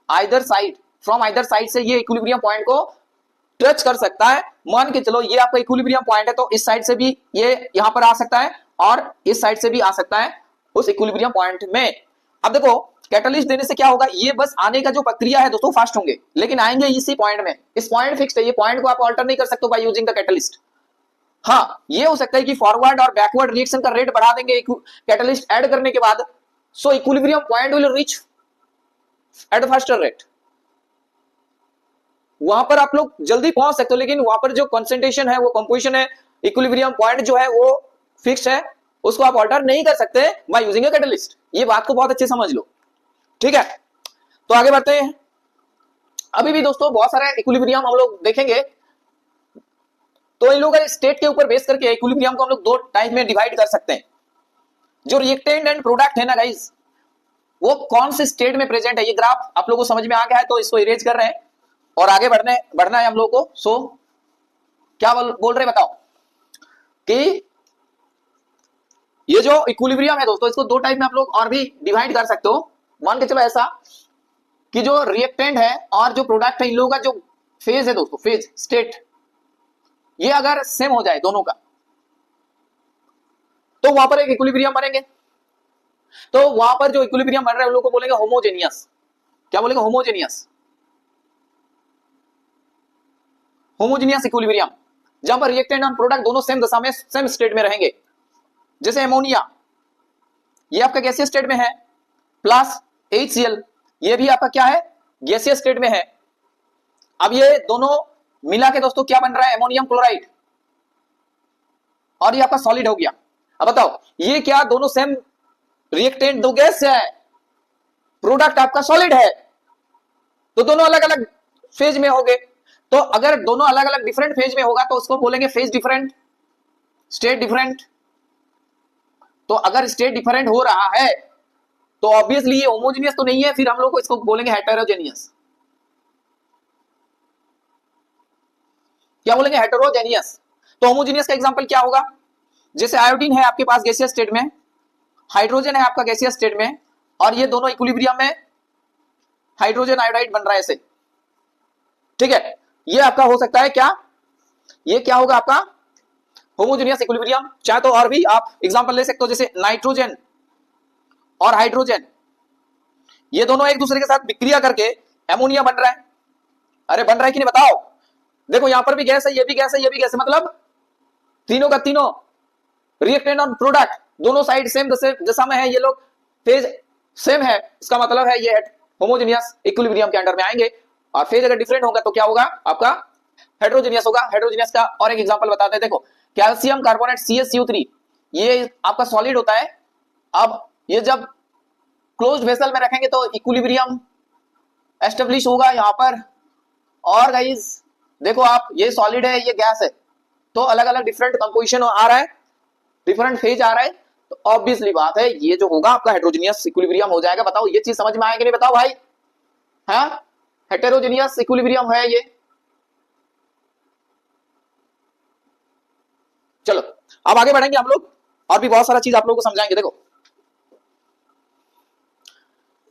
A: Either side, from either side से ये इक्विलिब्रियम पॉइंट को टच कर सकता है. मान के चलो ये आपका इक्विलिब्रियम पॉइंट है, तो इस साइड से भी ये यहां पर आ सकता है और इस साइड से भी आ सकता है उस इक्विलिब्रियम पॉइंट में. अब देखो कैटलिस्ट देने से क्या होगा, ये बस आने का जो प्रक्रिया है दोस्तों फास्ट होंगे, लेकिन आएंगे इसी पॉइंट में. इस पॉइंट फिक्स्ड है, ये पॉइंट को आप अल्टर नहीं कर सकते बाय यूजिंग द कैटलिस्ट. हाँ, ये हो सकता है कि फॉरवर्ड और बैकवर्ड रिएक्शन का रेट बढ़ा देंगे कैटलिस्ट ऐड करने के बाद, सो equilibrium point will reach at faster rate. वहां पर आप लोग जल्दी पहुंच सकते हो, लेकिन वहां पर जो कंसंट्रेशन है, वो कंपोजिशन है, इक्विलिब्रियम पॉइंट जो है वो फिक्स्ड है, उसको आप अल्टर नहीं कर सकते बाय यूजिंग अ कैटलिस्ट. ये बात को बहुत अच्छे समझ लो, ठीक है. तो आगे बढ़ते हैं. अभी भी दोस्तों बहुत सारे इक्विलिब्रियम हम लोग देखेंगे. तो इन लोगों का स्टेट के ऊपर बेस करके इक्विलिब्रियम को हम लोग दो टाइप में डिवाइड कर सकते हैं. जो रिएक्टेंट एंड प्रोडक्ट है ना गाइस, वो कौन से स्टेट में प्रेजेंट है. ये ग्राफ आप लोगों को समझ में आ गया है, तो इसको इरेज कर रहे हैं और आगे बढ़ना है हम लोगों को. सो क्या बोल रहे बताओ कि ये जो इक्विलिब्रियम है दोस्तों, इसको दो टाइप में आप लोग और भी डिवाइड कर सकते हो. मान के चलो ऐसा कि जो रिएक्टेंट है और जो प्रोडक्ट है, इन लोगों का जो फेज है दोस्तों, फेज स्टेट, ये अगर सेम हो जाए दोनों का, तो वहां पर एक इक्विलिब्रियम बनेंगे. तो वहां पर जो इक्विलिब्रियम बन रहा है उन लोगों को बोलेंगे होमोजेनियस. क्या बोलेंगे? होमोजेनियस. होमोजेनियस इक्विलिब्रियम, जहां पर रिएक्टेंट और प्रोडक्ट दोनों सेम दशा में, सेम स्टेट में रहेंगे. जैसे एमोनिया, ये आपका गैसीय स्टेट में है, प्लस HCl, ये भी आपका क्या है, गैसीय स्टेट में है. अब ये दोनों मिला के दोस्तों क्या बन रहा है, एमोनियम क्लोराइड, और ये आपका सॉलिड हो गया. अब बताओ ये क्या दोनों सेम रिएक्टेंट, दो गैस है, प्रोडक्ट आपका सॉलिड है, तो दोनों अलग अलग फेज में होंगे. तो अगर दोनों अलग अलग डिफरेंट फेज में होगा तो उसको बोलेंगे फेज डिफरेंट, स्टेट डिफरेंट. तो अगर स्टेट डिफरेंट हो रहा है तो ऑब्वियसली ये होमोजेनियस तो नहीं है, फिर हम लोग को इसको बोलेंगे हेटेरोजेनियस. क्या बोलेंगे? हेटेरोजेनियस. तो होमोजेनियस का एग्जांपल क्या होगा? जैसे आयोडीन है आपके पास गैसीय स्टेट में, हाइड्रोजन है आपका गैसीय स्टेट में, और ये दोनों इक्विलिब्रियम में हाइड्रोजन आयोडाइड बन रहा है ऐसे, ठीक है. ये आपका हो सकता है क्या, ये क्या होगा आपका होमोजेनियस इक्विलिब्रियम. चाहे तो और भी आप एग्जांपल ले सकते हो, जैसे नाइट्रोजन और हाइड्रोजन, ये दोनों एक दूसरे के साथ विक्रिया करके एमोनिया बन रहा है. अरे बन रहा है कि नहीं बताओ. देखो यहां पर भी गैस है, ये भी गैस है, ये भी गैस है, मतलब तीनों का तीनों रिएक्टेंट और प्रोडक्ट दोनों साइड सेम दशा में है, ये लोग फेज सेम है. इसका मतलब है ये होमोजेनियस इक्विलिब्रियम के अंडर में आएंगे. और फेज अगर डिफरेंट होगा तो क्या होगा आपका, हेटेरोजेनियस होगा. हेटेरोजेनियस का और एक एग्जांपल बताते हैं. देखो कैल्शियम कार्बोनेट CaCO3, ये आपका सॉलिड होता है. अब ये जब क्लोज्ड वेसल में रखेंगे तो इक्विलिब्रियम एस्टेब्लिश होगा यहां पर. और गाइस देखो आप, ये सॉलिड है, ये गैस है, तो अलग अलग डिफरेंट कंपोजिशन आ रहा है, डिफरेंट फेज आ रहा है, तो ऑब्वियसली बात है ये जो होगा आपका हेटेरोजेनियस इक्विलिब्रियम हो जाएगा. बताओ ये चीज समझ में आएगी नहीं बताओ भाई. हाँ, हेटेरोजेनियस इक्विलिब्रियम है ये. चलो अब आगे बढ़ेंगे हम लोग, और भी बहुत सारा चीज आप लोगों को समझाएंगे. देखो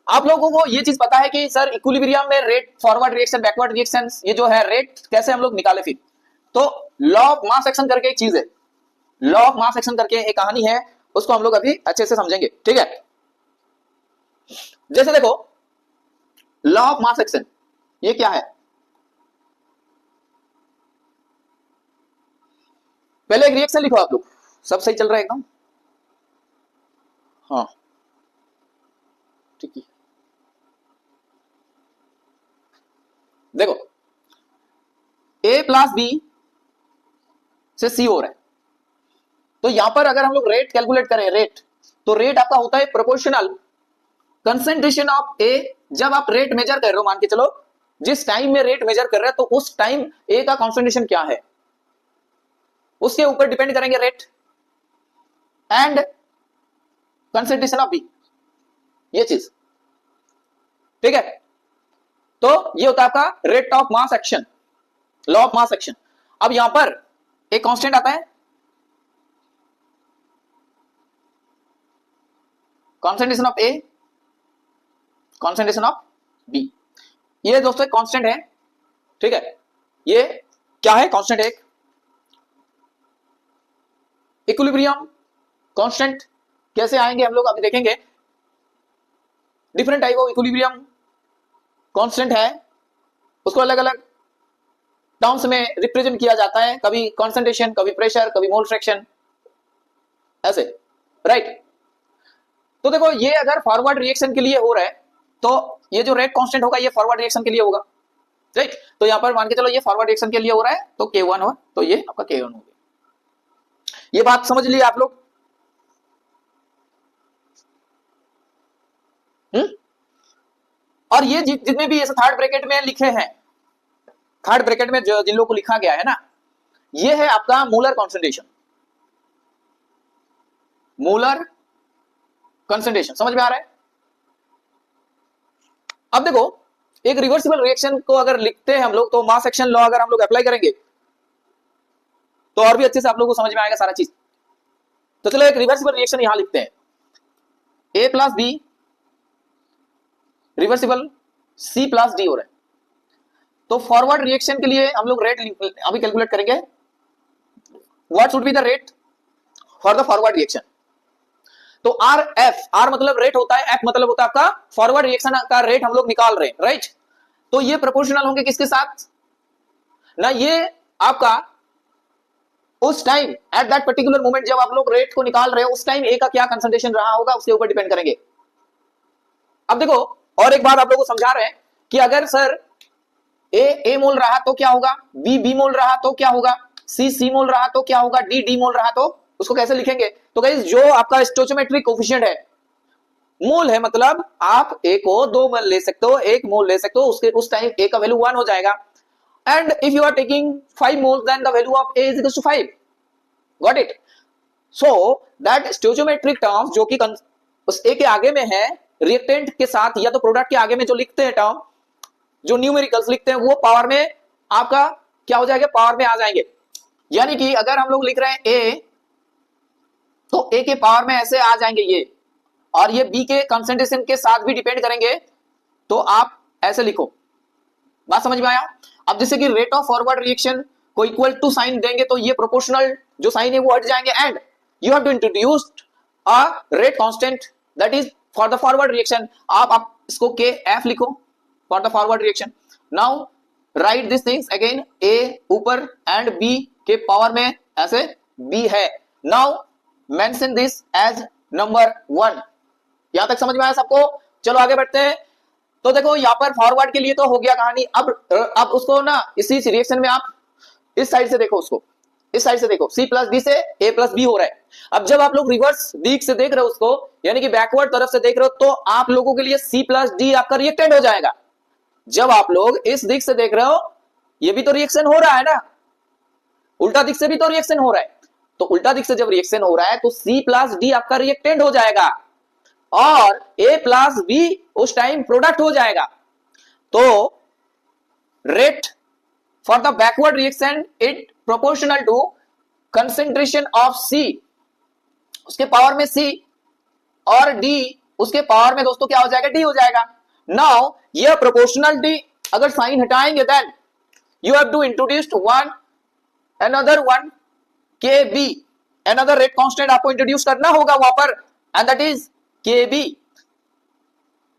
A: आप लोगों को ये चीज पता है कि सर इक्विलिब्रियम में rate, forward reaction, backward reaction, ये जो है रेट कैसे हम लोग निकाले. फिर तो लॉ ऑफ मास एक्शन करके एक चीज है, लॉ ऑफ मास एक्शन करके एक कहानी है, उसको हम लोग अभी अच्छे से समझेंगे, ठीक है. जैसे देखो लॉ ऑफ मास एक्शन, ये क्या है, पहले एक रिएक्शन लिखो आप लोग. सब सही चल रहा है एकदम? हाँ ठीक है. देखो A प्लस B से C हो रहा है, तो यहां पर अगर हम लोग रेट कैलकुलेट करें, रेट, तो रेट आपका होता है प्रोपोर्शनल कंसेंट्रेशन ऑफ A. जब आप रेट मेजर कर रहे हो, मान के चलो जिस टाइम में रेट मेजर कर रहे हैं तो उस टाइम ए का कॉन्सेंट्रेशन क्या है उसके ऊपर डिपेंड करेंगे rate and concentration of B, ये चीज ठीक है। तो ये होता है आपका rate of mass action, law of mass action. अब यहां पर एक कांस्टेंट आता है concentration of A, concentration of B, ये दोस्तों एक कांस्टेंट है ठीक है। ये क्या है कांस्टेंट, एक इक्विलिब्रियम कांस्टेंट। कैसे आएंगे हम लोग अभी देखेंगे। Different type of equilibrium constant है, उसको अलग अलग टर्म्स में रिप्रेजेंट किया जाता है, कभी कंसंट्रेशन, कभी प्रेशर, कभी मोल फ्रैक्शन, ऐसे राइट। तो देखो ये अगर फॉरवर्ड रिएक्शन के लिए हो रहा है तो ये जो रेट कांस्टेंट होगा ये फॉरवर्ड रिएक्शन के लिए होगा राइट। तो यहां पर मान के चलो ये फॉरवर्ड रिएक्शन के लिए हो रहा है तो K1 हो, तो ये आपका K1 हो गया। ये बात समझ लिए आप लोग। और ये जितने भी ऐसे थर्ड ब्रैकेट में लिखे हैं, थर्ड ब्रैकेट में जिन लोगों को लिखा गया है ना, ये है आपका मोलर कॉन्सेंट्रेशन, मोलर कंसंट्रेशन, समझ में आ रहा है। अब देखो एक रिवर्सिबल रिएक्शन को अगर लिखते हैं हम लोग तो मास एक्शन लॉ अगर हम लोग अप्लाई करेंगे तो और भी अच्छे से आप लोगों को समझ में आएगा सारा चीज। तो चलो एक रिवर्सिबल रिएक्शन यहां लिखते हैं, A plus B reversible C plus D हो रहा है। तो फॉरवर्ड रिएक्शन के लिए हम लोग रेट अभी कैलकुलेट करेंगे। What should be the rate for the forward reaction. तो आर मतलब रेट होता है, एफ मतलब होता है आपका फॉरवर्ड रिएक्शन का रेट हम लोग निकाल रहे हैं राइट। तो ये प्रोपोर्शनल होंगे किसके साथ ना, ये आपका उस time at that particular moment जब आप लोग रेट को निकाल रहे हो उस टाइम ए का क्या कंसंट्रेशन रहा होगा उसके ऊपर डिपेंड करेंगे। अब देखो और एक बात आप लोगों को समझा रहे हैं कि अगर सर ए मोल रहा तो क्या होगा, बी मोल रहा तो क्या होगा, सी मोल रहा तो क्या होगा, डी मोल रहा तो उसको कैसे लिखेंगे। तो गाइस जो आपका स्टोइचियोमेट्रिक कोएफिशिएंट है, मोल है मतलब आप ए को 2 मोल ले सकते हो, 1 मोल ले सकते हो, उसके उस टाइम ए का वैल्यू 1 हो जाएगा। And if you are taking 5 moles then the value of A is equal to 5, got it. So that stoichiometric terms जो कि उस ए के आगे में है रिएक्टेंट के साथ या तो प्रोडक्ट के आगे में जो लिखते हैं टर्म, जो न्यूमेरिकल्स लिखते हैं वो पावर में आपका क्या हो जाएगा, पावर में आ जाएंगे। यानी कि अगर हम लोग लिख रहे हैं ए तो ए के पावर में ऐसे आ जाएंगे ये, और ये बी के कंसंट्रेशन के साथ भी डिपेंड करेंगे तो आप ऐसे लिखो। बात समझ में आया। अब जैसे कि रेट ऑफ फॉरवर्ड रिएक्शन को इक्वल टू साइन देंगे तो ये प्रोपोर्शनल जो साइन है वो हट जाएंगे and you have to introduce a rate constant that is for the forward reaction. आप इसको के एफ लिखो for the forward reaction. Now write this things again, A ऊपर एंड बी के पावर में ऐसे बी है। Now mention this as number 1। यहां तक समझ में आया सबको। चलो आगे बढ़ते हैं। तो देखो यहां पर फॉरवर्ड के लिए तो हो गया कहानी। अब उसको ना इसी रिएक्शन में आप इस साइड से देखो, उसको इस साइड से देखो, C प्लस डी से A प्लस बी हो रहा है। अब जब आप लोग रिवर्स दिख से देख रहे हो उसको, यानी कि बैकवर्ड तरफ से देख रहे हो, तो आप लोगों के लिए C प्लस डी आपका रिएक्टेंट हो जाएगा। जब आप लोग इस दिख से देख रहे हो, ये भी तो रिएक्शन हो रहा है ना, उल्टा दिख से भी तो रिएक्शन हो रहा है। तो उल्टा दिख से जब रिएक्शन हो रहा है तो C प्लस डी आपका रिएक्टेंट हो जाएगा और A प्लस बी उस टाइम प्रोडक्ट हो जाएगा। तो rate for the backward reaction it proportional to concentration of C, उसके पावर में C, और D उसके पावर में दोस्तों क्या हो जाएगा, D हो जाएगा। नाउ ये प्रोपोर्शनलिटी अगर साइन हटाएंगे then you have to introduce one another one KB, another rate constant आपको इंट्रोड्यूस करना होगा वहां पर एंड दैट इज KB।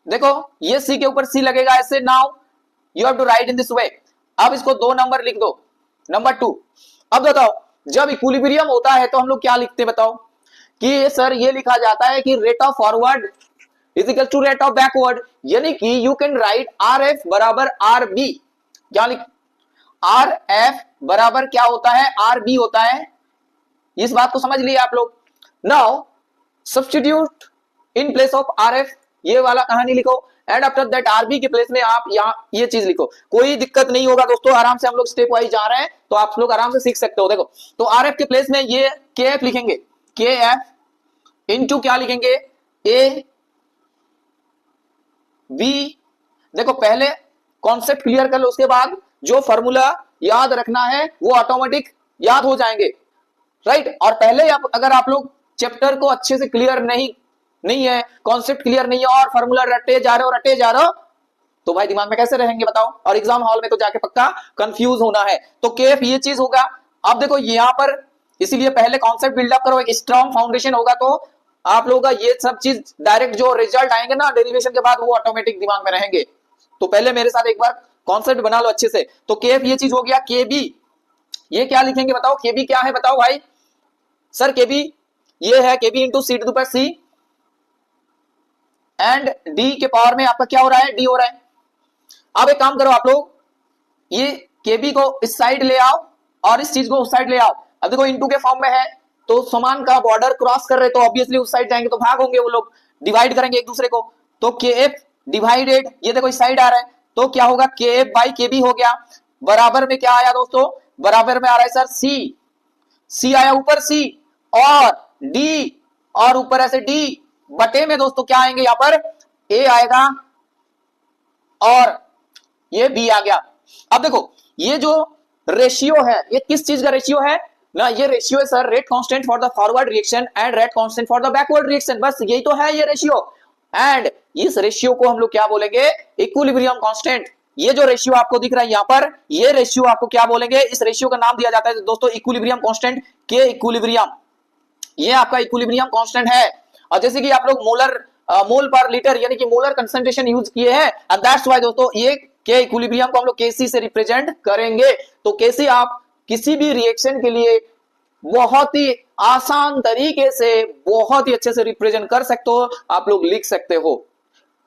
A: देखो ये C के ऊपर C लगेगा ऐसे। Now you have to write in this way. अब इसको 2 नंबर लिख दो, नंबर 2। अब बताओ जब इक्विलिब्रियम होता है तो हम लोग क्या लिखते हैं बताओ, कि सर ये लिखा जाता है कि rate of forward is equal to rate of backward, यानी कि यू कैन राइट RF बराबर RB। क्या लिख, RF बराबर क्या होता है, RB होता है। इस बात को समझ लिए आप लोग। Now substitute in place of RF, ये वाला कहानी लिखो। एंड आफ्टर दैट आरबी के प्लेस में आप यहाँ ये चीज लिखो, कोई दिक्कत नहीं होगा दोस्तों, आराम से हम लोग स्टेप वाइज जा रहे हैं तो आप लोग आराम से सीख सकते हो। देखो तो आरएफ के प्लेस में ये के एफ लिखेंगे, के एफ इंटू क्या लिखेंगे, ए बी। देखो पहले कॉन्सेप्ट क्लियर कर लो, उसके बाद जो फॉर्मूला याद रखना है वो ऑटोमेटिक याद हो जाएंगे, राइट। और पहले अगर आप लोग चैप्टर को अच्छे से क्लियर नहीं है, कॉन्सेप्ट क्लियर नहीं है और फॉर्मूला रटे जा रहे हो तो भाई दिमाग में कैसे रहेंगे बताओ, और एग्जाम हॉल में तो जाके पक्का कंफ्यूज होना है। तो केएफ ये चीज होगा। अब देखो यहां पर इसीलिए पहले कॉन्सेप्ट बिल्डअप करो, एक स्ट्रॉन्ग फाउंडेशन होगा तो आप लोगों का ये सब चीज डायरेक्ट जो रिजल्ट आएंगे ना डेरिवेशन के बाद वो ऑटोमेटिक दिमाग में रहेंगे। तो पहले मेरे साथ एक बार कॉन्सेप्ट बना लो अच्छे से। तो केएफ ये चीज हो गया, केबी ये क्या लिखेंगे बताओ, केबी क्या है बताओ भाई। सर केबी ये है KB into C to the power C and D के पावर में आपका क्या हो रहा है, डी हो रहा है। अब एक काम करो आप लोग, ये केबी को इस साइड ले आओ और इस चीज को उस साइड ले आओ। अब देखो इंटू के फॉर्म में है तो समान का बॉर्डर क्रॉस कर रहे तो ऑब्वियसली उस साइड जाएंगे तो भाग होंगे वो लोग, डिवाइड करेंगे एक दूसरे को। तो के एफ डिवाइडेड ये देखो इस साइड आ रहा है तो क्या होगा, के एफ बाई के बी हो गया। बराबर में क्या आया दोस्तों, बराबर में आ रहा है सर सी, सी आया ऊपर सी और डी और ऊपर ऐसे डी बटे में दोस्तों क्या आएंगे यहाँ पर ए आएगा और ये बी आ गया। अब देखो ये जो रेशियो है ये किस चीज का रेशियो है ना, ये रेशियो है sir rate constant for the forward reaction and rate constant for the backward reaction, बस यही तो है ये रेशियो। एंड इस रेशियो को हम लोग क्या बोलेंगे, इक्विलिब्रियम कांस्टेंट। ये जो रेशियो आपको दिख रहा है यहाँ पर, ये रेशियो आपको क्या बोलेंगे, इस रेशियो का नाम दिया जाता है दोस्तों इक्विलिब्रियम कांस्टेंट के इक्विलिब्रियम। ये आपका इक्विलिब्रियम कांस्टेंट है। और जैसे कि आप लोग मोल पर लीटर यानी कि मोलर कंसंट्रेशन यूज किए हैं, एंड दैट्स व्हाई दोस्तों ये के इक्विलिब्रियम को हम लोग केसी से रिप्रेजेंट करेंगे। तो केसी आप किसी भी रिएक्शन के लिए बहुत ही आसान तरीके से बहुत ही अच्छे से रिप्रेजेंट कर सकते हो, आप लोग लिख सकते हो।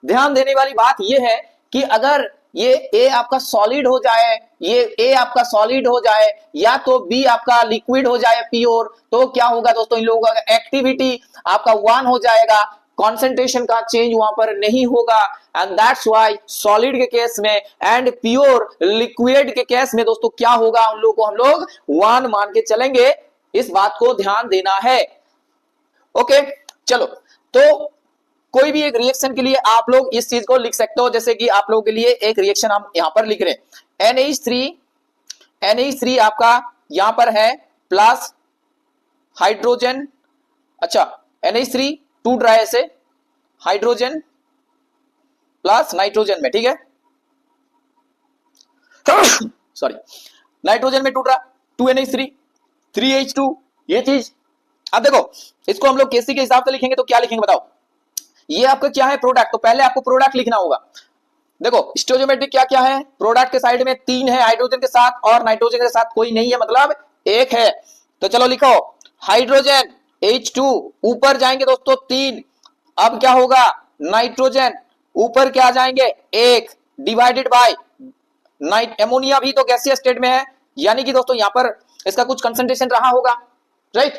A: ध्यान देने वाली बात यह है कि अगर ये ए आपका सॉलिड हो जाए, ये ए आपका सॉलिड हो जाए या तो बी आपका लिक्विड हो जाए प्योर, तो क्या होगा दोस्तों, इन लोगों का एक्टिविटी आपका 1 हो जाएगा, कॉन्सेंट्रेशन का चेंज वहां पर नहीं होगा। एंड दैट्स व्हाई सॉलिड के केस में एंड प्योर लिक्विड के केस में दोस्तों क्या होगा, उन लोगों को हम लोग 1 मान के चलेंगे। इस बात को ध्यान देना है। ओके चलो, तो कोई भी एक रिएक्शन के लिए आप लोग इस चीज को लिख सकते हो। जैसे कि आप लोगों के लिए एक रिएक्शन हम यहां पर लिख रहे हैं, NH3 आपका यहां पर है प्लस हाइड्रोजन, अच्छा NH3 टूट रहा है ऐसे हाइड्रोजन प्लस नाइट्रोजन में, ठीक है सॉरी नाइट्रोजन में टूट रहा 2NH3 3H2 ये चीज। अब देखो इसको हम लोग केसी के हिसाब से लिखेंगे तो क्या लिखेंगे बताओ, ये आपका क्या है प्रोडक्ट, तो पहले आपको प्रोडक्ट लिखना होगा। देखो स्टोइचोमेट्रिक क्या क्या है, प्रोडक्ट के साइड में 3 है हाइड्रोजन के साथ और नाइट्रोजन के साथ कोई नहीं है, मतलब 1 है। तो चलो लिखो हाइड्रोजन H2 ऊपर जाएंगे दोस्तों 3, अब क्या होगा नाइट्रोजन ऊपर क्या जाएंगे 1 डिवाइडेड बाय एमोनिया भी तो गैसीय स्टेट में है, यानी कि दोस्तों यहां पर इसका कुछ कंसंट्रेशन रहा होगा, राइट,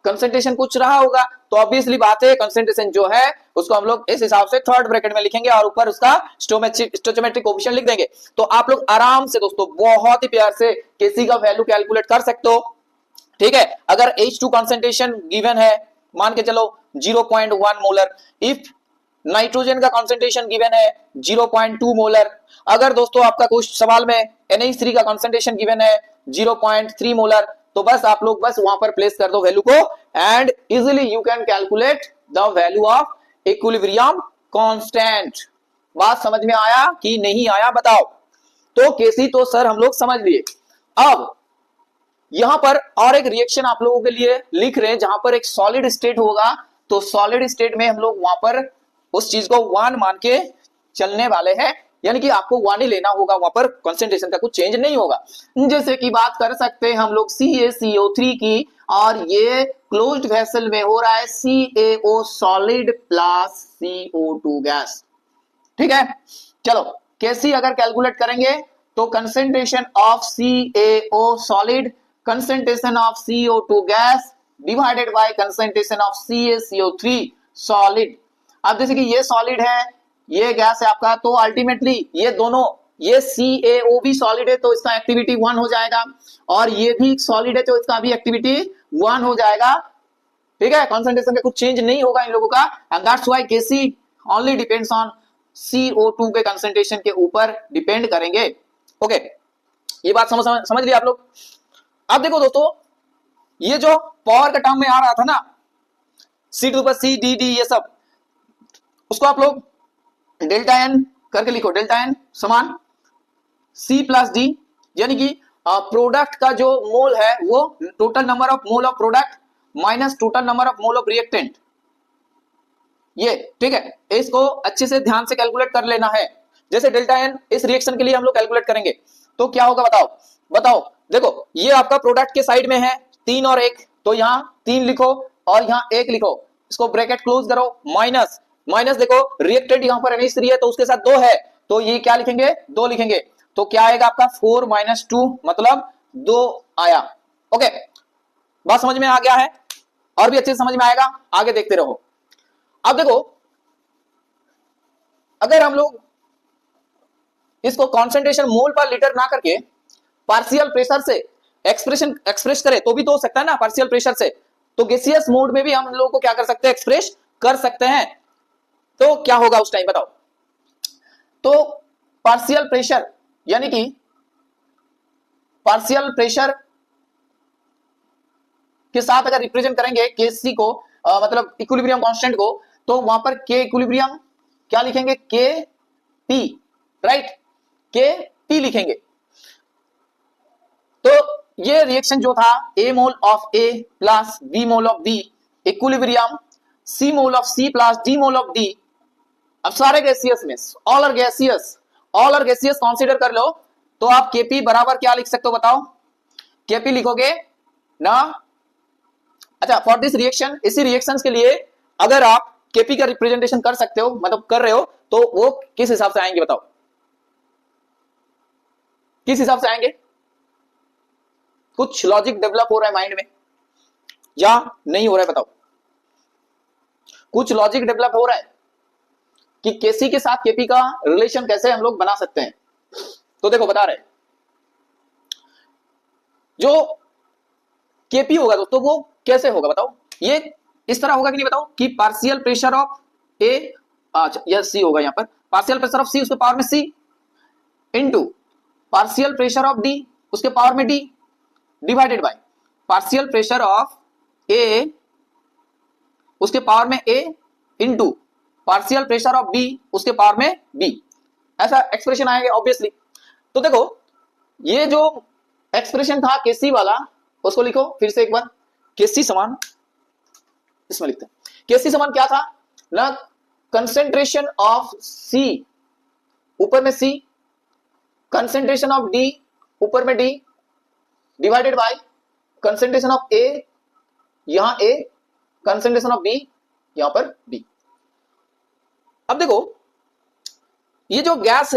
A: कंसंट्रेशन कुछ रहा होगा। तो ऑब्वियसली बात है कंसंट्रेशन जो है उसको हम लोग इस हिसाब से थर्ड ब्रैकेट में लिखेंगे और ऊपर उसका स्टोइचोमेट्रिक कोएफिशिएंट लिख देंगे। तो आप लोग आराम से दोस्तों बहुत ही प्यार से केसी का वैल्यू कैलकुलेट कर सकते हो, ठीक है। अगर H2 कंसंट्रेशन गिवन है मान के चलो 0.1 मोलर, इफ नाइट्रोजन का कंसंट्रेशन गिवन है 0.2 मोलर, अगर दोस्तों आपका कुछ सवाल में NH3 का कंसंट्रेशन गिवन है 0.3 मोलर, तो बस आप लोग बस वहां पर प्लेस कर दो वैल्यू को and easily you can calculate the value of equilibrium constant. बात समझ में आया कि नहीं आया बताओ। तो केसी तो सर हम लोग समझ लिए। अब यहां पर और एक रिएक्शन आप लोगों के लिए लिख रहे हैं जहां पर एक सॉलिड स्टेट होगा, तो सॉलिड स्टेट में हम लोग वहां पर उस चीज को 1 मान के चलने वाले हैं, यानी कि आपको 1 ही लेना होगा, वहां पर कंसंट्रेशन का कुछ चेंज नहीं होगा। जैसे कि बात कर सकते हैं हम लोग CaCO3 की, और ये क्लोज्ड वेसल में हो रहा है CaO solid plus CO2 gas, ठीक है। चलो कैसी अगर कैलकुलेट करेंगे तो concentration of CaO solid, concentration of CO2 gas divided by concentration of CaCO3 solid. अब जैसे कि ये सॉलिड है, ये गैस है आपका, तो अल्टीमेटली ये दोनों, ये CaO भी सॉलिड है तो इसका एक्टिविटी 1 हो जाएगा, और ये भी सॉलिड है तो इसका भी एक्टिविटी 1 हो जाएगा। ठीक है, कॉन्सेंट्रेशन में कुछ चेंज नहीं होगा इन लोगों का, and that's why Kc only depends on CO2 के कंसेंट्रेशन के ऊपर डिपेंड करेंगे। ओके, ये बात समझ लिया आप लोग। अब देखो दोस्तों, ये जो पावर का टर्म में आ रहा था ना, C/C D ये सब, उसको आप लोग डेल्टा एन करके लिखो, डेल्टा एन समान C+D, यानी कि प्रोडक्ट का जो मोल है वो total number of mole of product minus total number of mole of reactant, ये ठीक है। इसको अच्छे से ध्यान से कैलकुलेट कर लेना है। जैसे डेल्टा एन इस रिएक्शन के लिए हम लोग कैलकुलेट करेंगे तो क्या होगा बताओ। देखो ये आपका प्रोडक्ट के साइड में है 3 और 1, तो यहां 3 लिखो और यहां 1 लिखो, इसको ब्रैकेट क्लोज करो, माइनस देखो रिएक्टेंट यहां पर NH3 है तो उसके साथ 2 है, तो ये क्या लिखेंगे, 2 लिखेंगे, तो क्या आएगा आपका 4 - 2 मतलब 2 आया। ओके, बात समझ में आ गया है, और भी अच्छे से समझ में आएगा, आगे देखते रहो। अब देखो, अगर हम लोग इसको कंसंट्रेशन मोल पर लीटर ना करके पार्शियल प्रेशर से एक्सप्रेस करें तो भी तो हो सकता है ना, पार्शियल प्रेशर से, तो गैसियस मोड में भी हम लोगों को क्या कर सकते हैं, एक्सप्रेस कर सकते हैं। तो क्या होगा उस टाइम बताओ। तो पार्शियल प्रेशर, यानी कि पार्शियल प्रेशर के साथ अगर रिप्रेजेंट करेंगे Kc को, मतलब इक्विलिब्रियम कांस्टेंट को, तो वहां पर K इक्विलिब्रियम क्या लिखेंगे, Kp, राइट, Kp लिखेंगे। तो ये रिएक्शन जो था A mole of A plus B mole of B equilibrium C mole of C plus D mole of D। अब सारे गैसियस में ऑल आर गैसियस कंसीडर कर लो, तो आप Kp बराबर क्या लिख सकते हो बताओ, Kp लिखोगे ना। अच्छा, फॉर दिस रिएक्शन, इसी रिएक्शंस के लिए अगर आप Kp का रिप्रेजेंटेशन कर सकते हो, मतलब कर रहे हो, तो वो किस हिसाब से आएंगे बताओ, किस हिसाब से आएंगे। कुछ लॉजिक डेवलप हो रहा है माइंड में या नहीं हो रहा है बताओ, कुछ लॉजिक डेवलप हो रहा है कि Kc के साथ Kp का रिलेशन कैसे हम लोग बना सकते हैं। तो देखो बता रहे, जो Kp होगा दोस्तों वो कैसे होगा बताओ, ये इस तरह होगा कि नहीं बताओ, कि पार्शियल प्रेशर ऑफ A, अच्छा यह C होगा, यहां पर पार्शियल प्रेशर ऑफ C उसके पावर में C into partial pressure of D उसके पावर में D divided by partial pressure of A उसके पावर में A into partial pressure of B उसके पावर में B। ऐसा एक्सप्रेशन आएगा ऑब्वियसली। तो देखो ये जो एक्सप्रेशन था Kc वाला, उसको लिखो फिर से एक बार, Kc समान, इसमें लिखते हैं Kc समान क्या था ना, कंसेंट्रेशन ऑफ C ऊपर में C, कंसेंट्रेशन ऑफ D ऊपर में D divided by concentration of A, यहां A, कंसेंट्रेशन ऑफ B यहां पर B। अब देखो ये जो गैस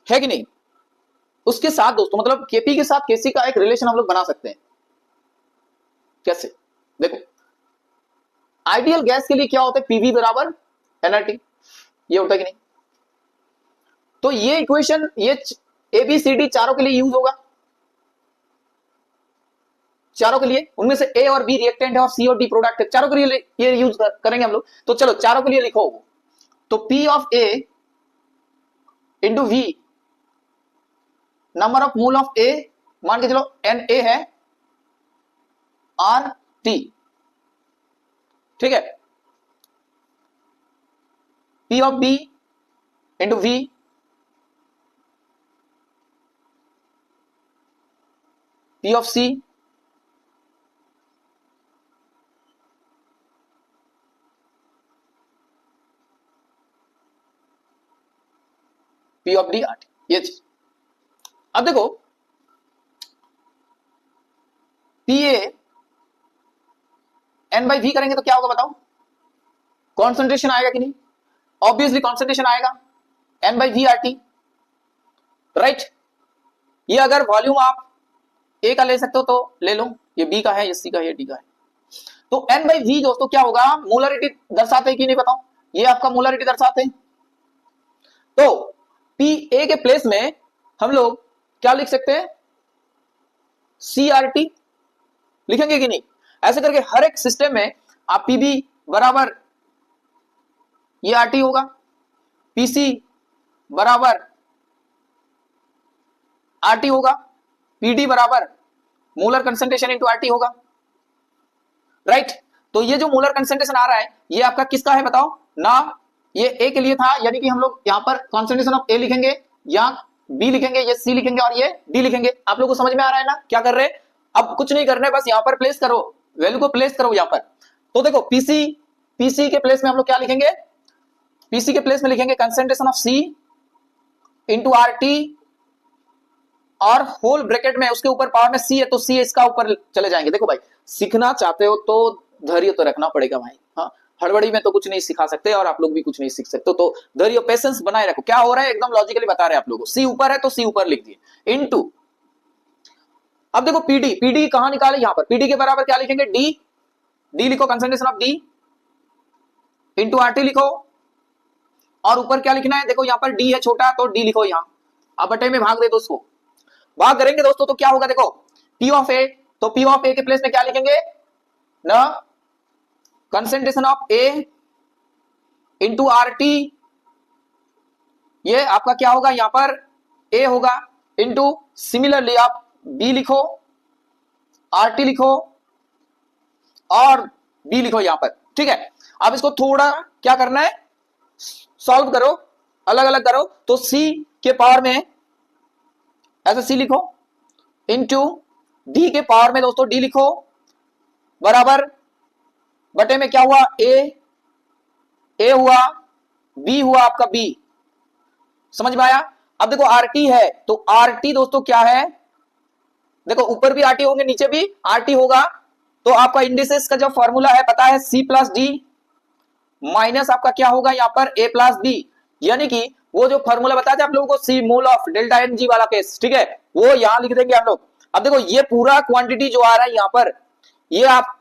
A: है कि नहीं, उसके साथ दोस्तों मतलब Kp के साथ Kc का एक रिलेशन हम लोग बना सकते हैं। कैसे देखो, आइडियल गैस के लिए क्या होता है, Pv बराबर nRT, ये होता है कि नहीं। तो ये इक्वेशन ये ABCD चारों के लिए यूज होगा, चारों के लिए, उनमें से A और B रिएक्टेंट है और C और D प्रोडक्ट है, चारों के लिए ये यूज करेंगे हम लोग। तो चलो चारों के लिए लिखो, तो P of A into V number of mole of A, मान के चलो Na है RT, ठीक है, P of B into V P of C P of D RT, ये चीज। अब देखो PA N बाई V करेंगे तो क्या होगा बताओ, कॉन्सेंट्रेशन आएगा कि नहीं, ऑब्वियसली कॉन्सेंट्रेशन आएगा, N by V RT, right. ये अगर वॉल्यूम आप A का ले सकते हो तो ले लो, ये B का है, ये C का है, ये D का है। तो N बाई V दोस्तों क्या होगा, मोलरिटी दर्शाते हैं कि नहीं बताओ, ये आपका मोलरिटी दर्शाते हैं। तो पी ए के प्लेस में हम लोग क्या लिख सकते हैं, CRT लिखेंगे कि नहीं। ऐसे करके हर एक सिस्टम में आप पीबी बराबर ये RT होगा, पीसी बराबर RT होगा, पीडी बराबर मोलर कंसंट्रेशन इंटू RT होगा, राइट। तो ये जो मोलर कंसंट्रेशन आ रहा है ये आपका किसका है बताओ ना, ये ए के लिए था, यानी कि हम लोग यहां पर कॉन्सेंट्रेशन ऑफ ए लिखेंगे या बी लिखेंगे, ये सी लिखेंगे और ये डी लिखेंगे। आप लोगों को समझ में आ रहा है ना क्या कर रहे हैं। अब कुछ नहीं करना है, बस यहां पर प्लेस करो, वैल्यू को प्लेस करो यहां पर। तो देखो पीसी के प्लेस में हम लोग क्या लिखेंगे, पीसी के प्लेस में लिखेंगे concentration of C into RT और होल ब्रैकेट में उसके ऊपर पावर में सी है तो सी इसका ऊपर चले जाएंगे। देखो भाई सीखना चाहते हो तो धैर्य तो रखना पड़ेगा भाई, हाँ हड़बड़ी में तो कुछ नहीं सिखा सकते और आप लोग भी कुछ नहीं सीख सकते। तो धैर्य पेशेंस बनाए रखो। क्या हो रहा है एकदम लॉजिकली बता रहे हैं आप लोगों को, सी ऊपर है तो सी ऊपर लिख दिए इनटू। अब देखो पीडी कहां निकाले, यहां पर पीडी के बराबर क्या लिखेंगे, डी लिखो, concentration of D into RT लिखो और ऊपर क्या लिखना है, देखो यहां पर डी है छोटा तो डी लिखो यहां। अब बटे में भाग दे दो, उसको भाग करेंगे दोस्तों तो क्या होगा, देखो P ऑफ ए, तो P ऑफ ए के प्लेस में क्या लिखेंगे ना, concentration of A into RT, ये आपका क्या होगा यहां पर ए होगा इंटू सिमिलरली आप बी लिखो, RT लिखो और बी लिखो यहां पर, ठीक है। अब इसको थोड़ा क्या करना है, सॉल्व करो, अलग अलग करो। तो सी के पावर में ऐसे सी लिखो इंटू डी के पावर में दोस्तों डी लिखो बराबर बटे में क्या हुआ, ए हुआ, बी हुआ आपका बी, समझ में आया। अब देखो RT है तो RT दोस्तों क्या है, देखो ऊपर भी RT होंगे नीचे भी RT होगा। तो आपका इंडिसेस का जो फॉर्मूला है पता है, C प्लस डी माइनस आपका क्या होगा यहां पर A प्लस बी, यानी कि वो जो फॉर्मूला बताया था आप लोगों को C mole of delta NG वाला केस, ठीक है, वो यहां लिख देंगे हम लोग। अब देखो ये पूरा क्वांटिटी जो आ रहा है यहां पर, ये आप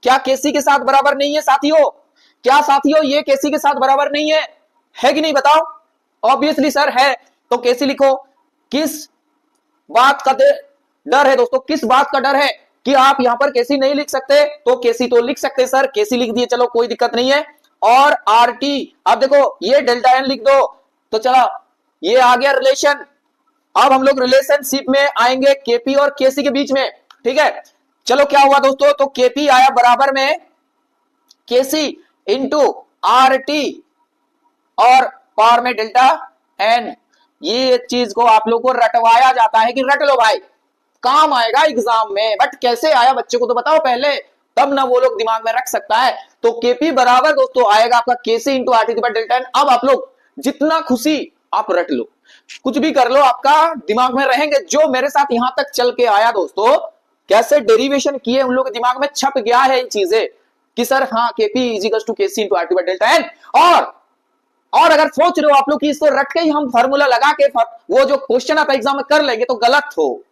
A: क्या केसी के साथ बराबर नहीं है साथियों, क्या साथियों ये केसी के साथ बराबर नहीं है कि नहीं बताओ। ऑब्वियसली सर है, तो केसी लिखो। किस बात का डर है दोस्तों, किस बात का डर है कि आप यहां पर केसी नहीं लिख सकते, तो केसी तो लिख सकते सर, केसी लिख दिए चलो कोई दिक्कत नहीं है। और RT अब देखो ये डेल्टा एन लिख दो, तो चलो ये आ गया रिलेशन। अब हम लोग रिलेशनशिप में आएंगे केपी और केसी के बीच में, ठीक है। चलो क्या हुआ दोस्तों, तो केपी आया बराबर में केसी इंटू RT और पावर में डेल्टा एन। ये चीज को आप लोग को रटवाया जाता है कि रट लो भाई, काम आएगा एग्जाम में, बट कैसे आया बच्चे को तो बताओ पहले, तब ना वो लोग दिमाग में रख सकता है। तो केपी बराबर दोस्तों आएगा आपका KC into RT delta N. अब आप लोग जितना खुशी आप रट लो, कुछ भी कर लो, आपका दिमाग में रहेंगे। जो मेरे साथ यहां तक चल के आया दोस्तों, कैसे डेरिवेशन किए उन लोगों के दिमाग में छप गया है ये चीजें कि सर हाँ KP equals to KC into RT delta N. और अगर सोच रहे हो आप लोग कि इसको रट के ही हम फार्मूला लगा के वो जो क्वेश्चन आप एग्जाम में कर लेंगे, तो गलत हो,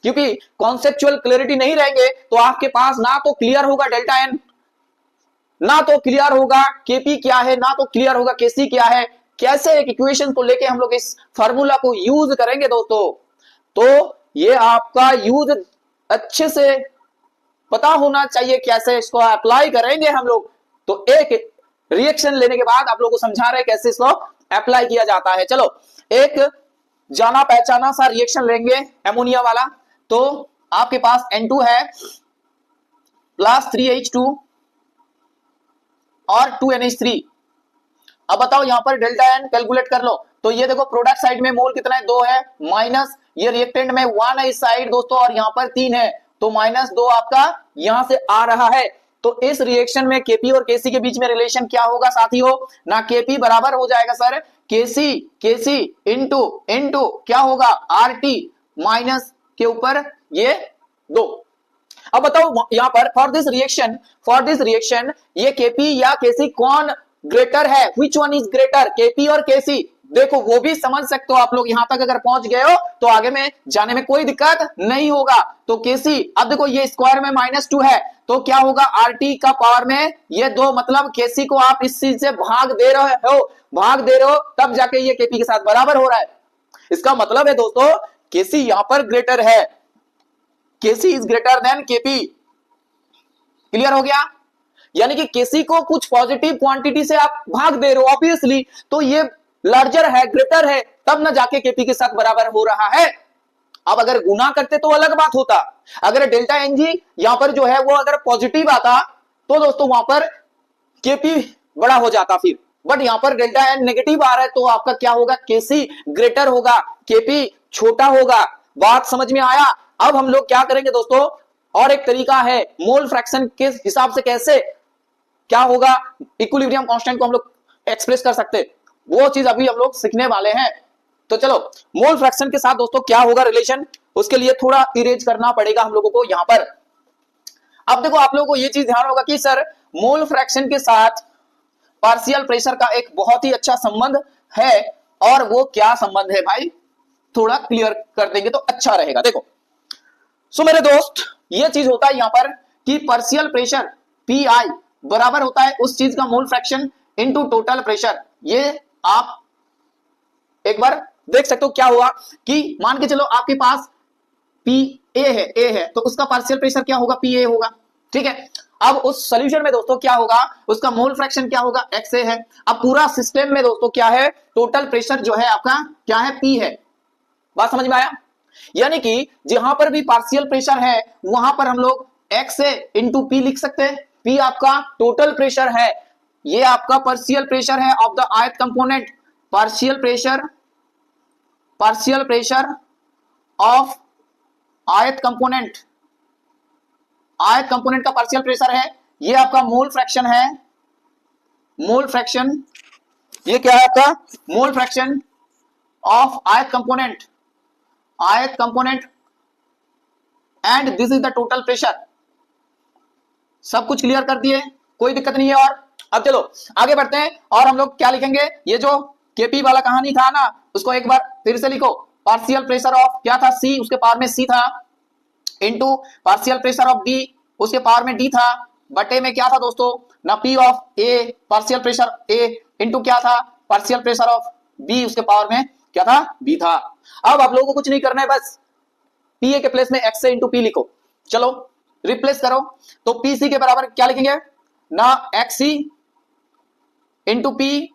A: क्योंकि कॉन्सेप्चुअल क्लैरिटी नहीं रहेंगे तो आपके पास ना तो क्लियर होगा डेल्टा एन, ना तो क्लियर होगा केपी क्या है, ना तो क्लियर होगा केसी क्या है। कैसे एक इक्वेशन को लेके हम लोग इस फार्मूला को यूज करेंगे दोस्तों, तो ये आपका यूज अच्छे से पता होना चाहिए, कैसे इसको अप्लाई करेंगे हम लोग। तो एक रिएक्शन लेने के बाद आप लोगों को समझा रहे कैसे इसको अप्लाई किया जाता है। चलो एक जाना पहचाना सा रिएक्शन लेंगे एमोनिया वाला। तो आपके पास N2 है प्लस 3H2 और 2NH3। अब बताओ यहां पर डेल्टा एन कैलकुलेट कर लो। तो ये देखो प्रोडक्ट साइड में मोल कितना है, 2 है, माइनस ये रिएक्टेंट में 1 है इस साइड दोस्तों और यहां पर 3 है, तो -2 आपका यहां से आ रहा है। तो इस रिएक्शन में केपी और केसी के बीच में रिलेशन क्या होगा साथियों, ना केपी बराबर हो जाएगा सर केसी इंटू क्या होगा RT माइनस के ऊपर ये 2। अब बताओ यहां पर फॉर दिस रिएक्शन ये केपी या केसी कौन ग्रेटर है, which one is greater, KP और केसी, देखो वो भी समझ सकते हो आप लोग, यहां तक अगर पहुंच गए हो तो आगे में जाने में कोई दिक्कत नहीं होगा। तो केसी, अब देखो ये स्क्वायर में -2 है तो क्या होगा, आरटी का पावर में ये 2, मतलब केसी को आप इस चीज से भाग दे रहे हो तब जाके ये केपी के साथ बराबर हो रहा है। इसका मतलब है दोस्तों केसी यहां पर ग्रेटर है, KC is greater than KP. Clear हो गया? यानी कि केसी को कुछ पॉजिटिव क्वांटिटी से आप भाग दे रहे हो ऑब्वियसली, तो ये लार्जर है, ग्रेटर है, तब ना जाके केपी के साथ बराबर हो रहा है। अब अगर गुना करते तो अलग बात होता, अगर डेल्टा एनजी यहां पर जो है वो अगर पॉजिटिव आता तो दोस्तों वहां पर केपी बड़ा हो जाता फिर, बट यहां पर डेल्टा एन नेगेटिव आ रहा है तो आपका क्या होगा, केसी ग्रेटर होगा, केपी छोटा होगा। बात समझ में आया? अब हम लोग क्या करेंगे दोस्तों, और एक तरीका है मोल फ्रैक्शन के हिसाब से कैसे क्या होगा इक्विलिब्रियम कांस्टेंट को हम लोग एक्सप्रेस कर सकते, वो चीज अभी हम लोग सीखने वाले हैं। तो चलो मोल फ्रैक्शन के साथ दोस्तों क्या होगा रिलेशन, उसके लिए थोड़ा इरेज करना पड़ेगा हम लोगों को यहां पर। अब देखो आप लोगों को ये चीज ध्यान होगा कि सर मोल फ्रैक्शन के साथ पार्शियल प्रेशर का एक बहुत ही अच्छा संबंध है, और वो क्या संबंध है भाई, थोड़ा क्लियर कर देंगे तो अच्छा रहेगा। देखो सो मेरे दोस्त ये चीज होता है यहां पर कि पार्शियल प्रेशर पीआई बराबर होता है उस चीज का mole fraction into total pressure. ये आप एक बार देख सकते हो क्या हुआ कि मान के चलो आपके पास पी ए है तो उसका पार्शियल प्रेशर क्या होगा, पी ए होगा, ठीक है। अब उस सॉल्यूशन में दोस्तों क्या होगा, उसका मोल फ्रैक्शन क्या होगा, एक्स ए है। अब पूरा सिस्टम में दोस्तों क्या है, टोटल प्रेशर जो है आपका क्या है, पी है। बात समझ में आया? यानी कि जहां पर भी पार्शियल प्रेशर है वहां पर हम लोग एक्स ए इंटू पी लिख सकते हैं। पी आपका टोटल प्रेशर है, ये आपका पार्शियल प्रेशर है of the ith component, partial pressure of ith component, ith component का पार्शियल प्रेशर है। ये आपका मोल फ्रैक्शन है, मोल फ्रैक्शन, ये क्या है आपका मोल fraction of ith component and this is the total pressure. सब कुछ क्लियर कर दिए, कोई दिक्कत नहीं है। और अब चलो आगे बढ़ते हैं और हम लोग क्या लिखेंगे, ये जो केपी वाला कहानी था ना उसको एक बार फिर से लिखो। पार्शियल प्रेशर ऑफ क्या था, सी, उसके पावर में सी था, into partial pressure of B, उसके पावर में डी था, बटे में क्या था दोस्तों ना, P of A, partial pressure A, into क्या था, पार्शियल प्रेशर ऑफ बी, उसके पावर में क्या था, बी था। अब आप लोगों को कुछ नहीं करना है, बस पी ए के प्लेस में एक्स इंटू पी लिखो। चलो रिप्लेस करो तो पी सी के बराबर क्या लिखेंगे ना, एक्स सी इंटू पी,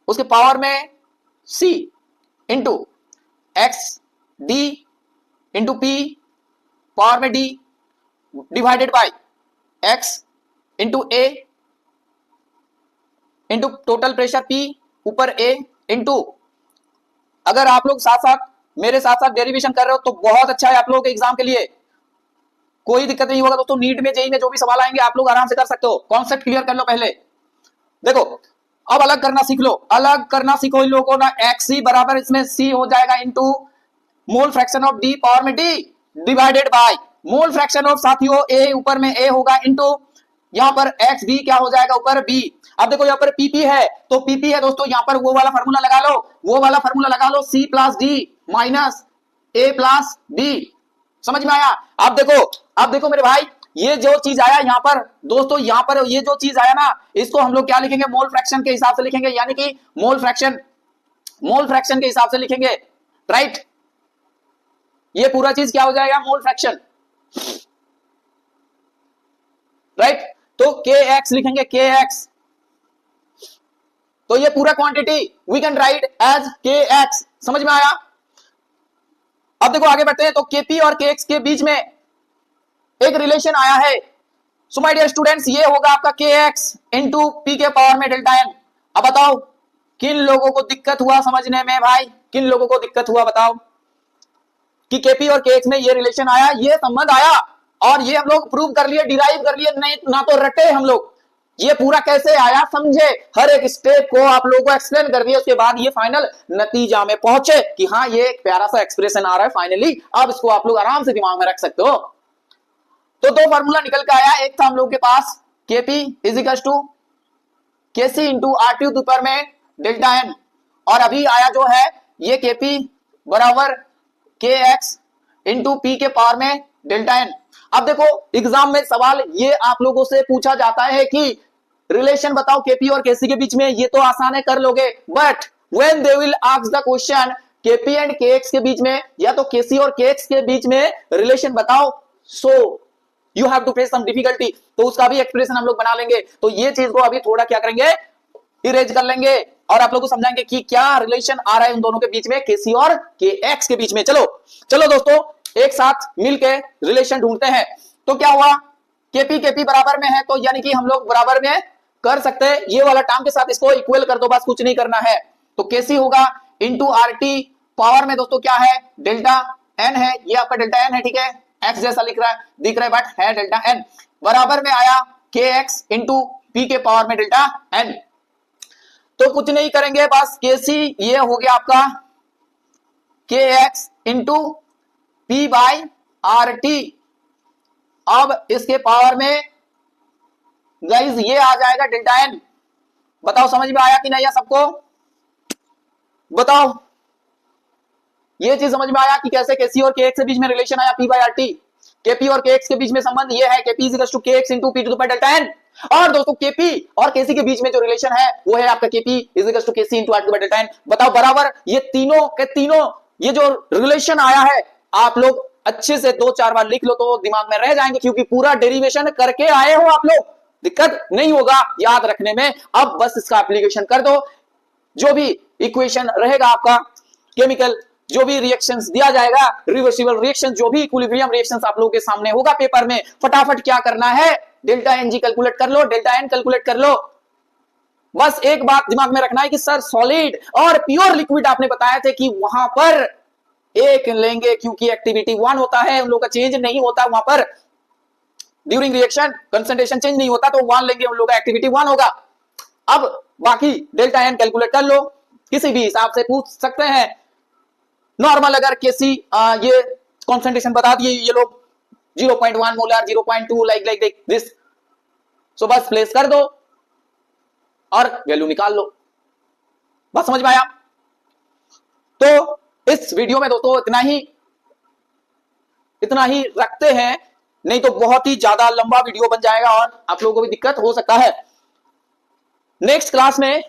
A: उसके पावर में C, into X D into P, power में D, divided by X into A into total pressure P ऊपर ए, इंटू अगर आप लोग साथ साथ मेरे साथ साथ डेरिवेशन कर रहे हो तो बहुत अच्छा है आप लोगों के एग्जाम के लिए, कोई दिक्कत नहीं होगा दोस्तों। नीट में जेई में जो भी सवाल आएंगे आप लोग आराम से कर सकते हो, कॉन्सेप्ट क्लियर कर लो पहले। देखो अब अलग करना सीख लो, अलग करना सीखो इन लोगों को ना, एक्स सी बराबर इसमें सी हो जाएगा into mole fraction of D power में D divided by mole fraction of साथियों ए ऊपर में ए होगा इंटू यहां पर एक्स बी क्या हो जाएगा ऊपर बी। अब देखो यहां पर पीपी है तो पीपी है दोस्तों यहां पर वो वाला फार्मूला लगा लो, वो वाला फार्मूला लगा लो, सी प्लस डी माइनस ए प्लस बी। समझ में आया? अब देखो मेरे भाई ये जो चीज आया यहां पर दोस्तों, यहां पर ये जो चीज आया ना इसको हम लोग क्या लिखेंगे, मोल फ्रैक्शन के हिसाब से लिखेंगे, यानी कि मोल फ्रैक्शन के हिसाब से लिखेंगे, राइट। ये पूरा चीज क्या हो जाएगा, मोल फ्रैक्शन, राइट। तो के एक्स लिखेंगे, के एक्स, तो ये पूरा quantity we can write as K X. समझ में आया? अब देखो आगे बढ़ते हैं तो केपी और के एक्स के बीच में एक रिलेशन आया है। सो माय डियर स्टूडेंट्स ये होगा आपका के एक्स इंटू पी के पावर में डेल्टा एन। अब बताओ किन लोगों को दिक्कत हुआ समझने में भाई, किन लोगों को दिक्कत हुआ बताओ कि केपी और के एक्स में ये रिलेशन आया, ये संबंध आया, और ये हम लोग प्रूव कर लिए, डिराइव कर लिए, नहीं ना तो रटे हम लोग, ये पूरा कैसे आया समझे, हर एक स्टेप को आप लोगों को एक्सप्लेन कर दिया, उसके बाद ये फाइनल नतीजा में पहुंचे कि हाँ ये एक प्यारा सा एक्सप्रेशन आ रहा है फाइनली। अब इसको आप लोग आराम से दिमाग में रख सकते हो। तो दो फार्मूला निकल के आया, एक था हम लोग के पास KP is equal to KC into R T ऊपर में डेल्टा एन, और अभी आया जो है ये Kp बराबर Kx इंटू पी के पावर में डेल्टा एन। अब देखो एग्जाम में सवाल ये आप लोगों से पूछा जाता है कि रिलेशन बताओ केपी और केसी के बीच में, ये तो आसान है कर लोगे, but when they will ask the question KP and KX के बीच में या तो केसी और केएक्स के बीच में रिलेशन बताओ, so you have to face some difficulty, तो उसका भी एक्सप्रेशन हम लोग बना लेंगे। तो ये चीज को अभी थोड़ा क्या करेंगे, इरेज कर लेंगे और आप लोग को समझाएंगे कि क्या रिलेशन आ रहा है उन दोनों के बीच में, केसी और केएक्स के बीच में। चलो चलो दोस्तों एक साथ मिलके रिलेशन ढूंढते हैं। तो क्या हुआ, केपी केपी बराबर में है, तो यानी कि हम लोग बराबर में कर सकते हैं, ये वाला टर्म के साथ इसको इक्वल कर दो, बस कुछ नहीं करना है। तो केसी होगा इंटू आर टी, पावर में दोस्तों क्या है डेल्टा एन है, ये आपका डेल्टा एन है, ठीक है, एक्स जैसा दिख रहा है बट है डेल्टा एन, बराबर में आया के एक्स इंटू पी के पावर में डेल्टा एन। तो कुछ नहीं करेंगे, बस केसी ये हो गया आपका के x into P by R T. अब इसके पावर में गाइस ये आ जाएगा डेल्टा एन। बताओ समझ में आया कि नहीं या सबको, बताओ ये चीज समझ में आया कि कैसे केसी और केएक्स के बीच में रिलेशन आया P by R T. KP और केएक्स के बीच में संबंध ये है KP equals to KX into P to the power delta N. और दोस्तों केपी और केसी के बीच में जो रिलेशन है वो है आपका KP equals to KC into R to the power delta N. बताओ बराबर, ये तीनों के तीनों ये जो रिलेशन आया है आप लोग अच्छे से 2-4 बार लिख लो तो दिमाग में रह जाएंगे, क्योंकि पूरा डेरिवेशन करके आए हो आप लोग, दिक्कत नहीं होगा याद रखने में। अब बस इसका एप्लीकेशन कर दो, जो भी इक्वेशन रहेगा आपका केमिकल, जो भी रिएक्शंस दिया जाएगा रिवर्सिबल रिएक्शन, जो भी इक्विलिब्रियम रिएक्शंस आप लोगों के सामने होगा पेपर में, फटाफट क्या करना है डेल्टा एन जी कैलकुलेट कर लो, डेल्टा एन कैलकुलेट कर लो। बस एक बात दिमाग में रखना है कि सर सॉलिड और प्योर लिक्विड आपने बताया थे कि वहां पर एक लेंगे क्योंकि एक्टिविटी 1 होता है, उन लोगों का चेंज नहीं होता वहां पर, ड्यूरिंग रिएक्शन कंसंट्रेशन चेंज नहीं होता, तो 1 लेंगे उन लोगों का एक्टिविटी 1 होगा। अब बाकी डेल्टा एन कैलकुलेट कर लो, किसी भी हिसाब से पूछ सकते हैं। नॉर्मल अगर केसी ये कंसंट्रेशन बता दिए ये लोग 0.1 मोलर 0.2 लाइक दिस, सो बस प्लेस कर दो और वैल्यू निकाल लो, बस समझ में आया। तो इस वीडियो में दोस्तों इतना ही रखते हैं, नहीं तो बहुत ही ज्यादा लंबा वीडियो बन जाएगा और आप लोगों को भी दिक्कत हो सकता है। नेक्स्ट क्लास में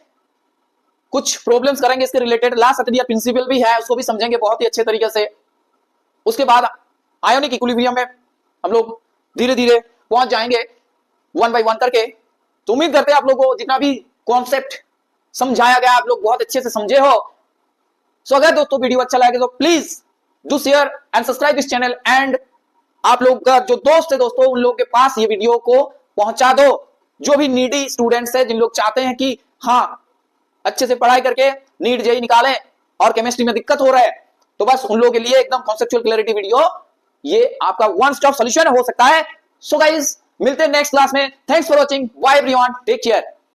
A: कुछ प्रॉब्लम्स करेंगे इसके रिलेटेड, लास्ट अटेरिया प्रिंसिपल भी है उसको भी समझेंगे बहुत ही अच्छे तरीके से। उसके बाद आयोनिक इक्विलिब्रियम में हम लोग धीरे धीरे पहुंच जाएंगे 1 बाय 1 करके। तो उम्मीद करते हैं आप लोगों को जितना भी कॉन्सेप्ट समझाया गया आप लोग बहुत अच्छे से समझे हो। सो अगर दोस्तों वीडियो अच्छा लगे तो please do share and subscribe this channel, and आप लोग का जो दोस्त है दोस्तों उन लोगों के पास ये वीडियो को पहुंचा दो, जो भी नीडी स्टूडेंट्स है, जिन लोग चाहते हैं कि हाँ अच्छे से पढ़ाई करके नीट जेई निकालें और केमिस्ट्री में दिक्कत हो रहा है, तो बस उन लोगों के लिए एकदम कॉन्सेप्चुअल क्लैरिटी वीडियो ये आपका वन स्टॉप सॉल्यूशन हो सकता है। सो गाइस मिलते हैं नेक्स्ट क्लास में, thanks for watching, bye everyone, take care.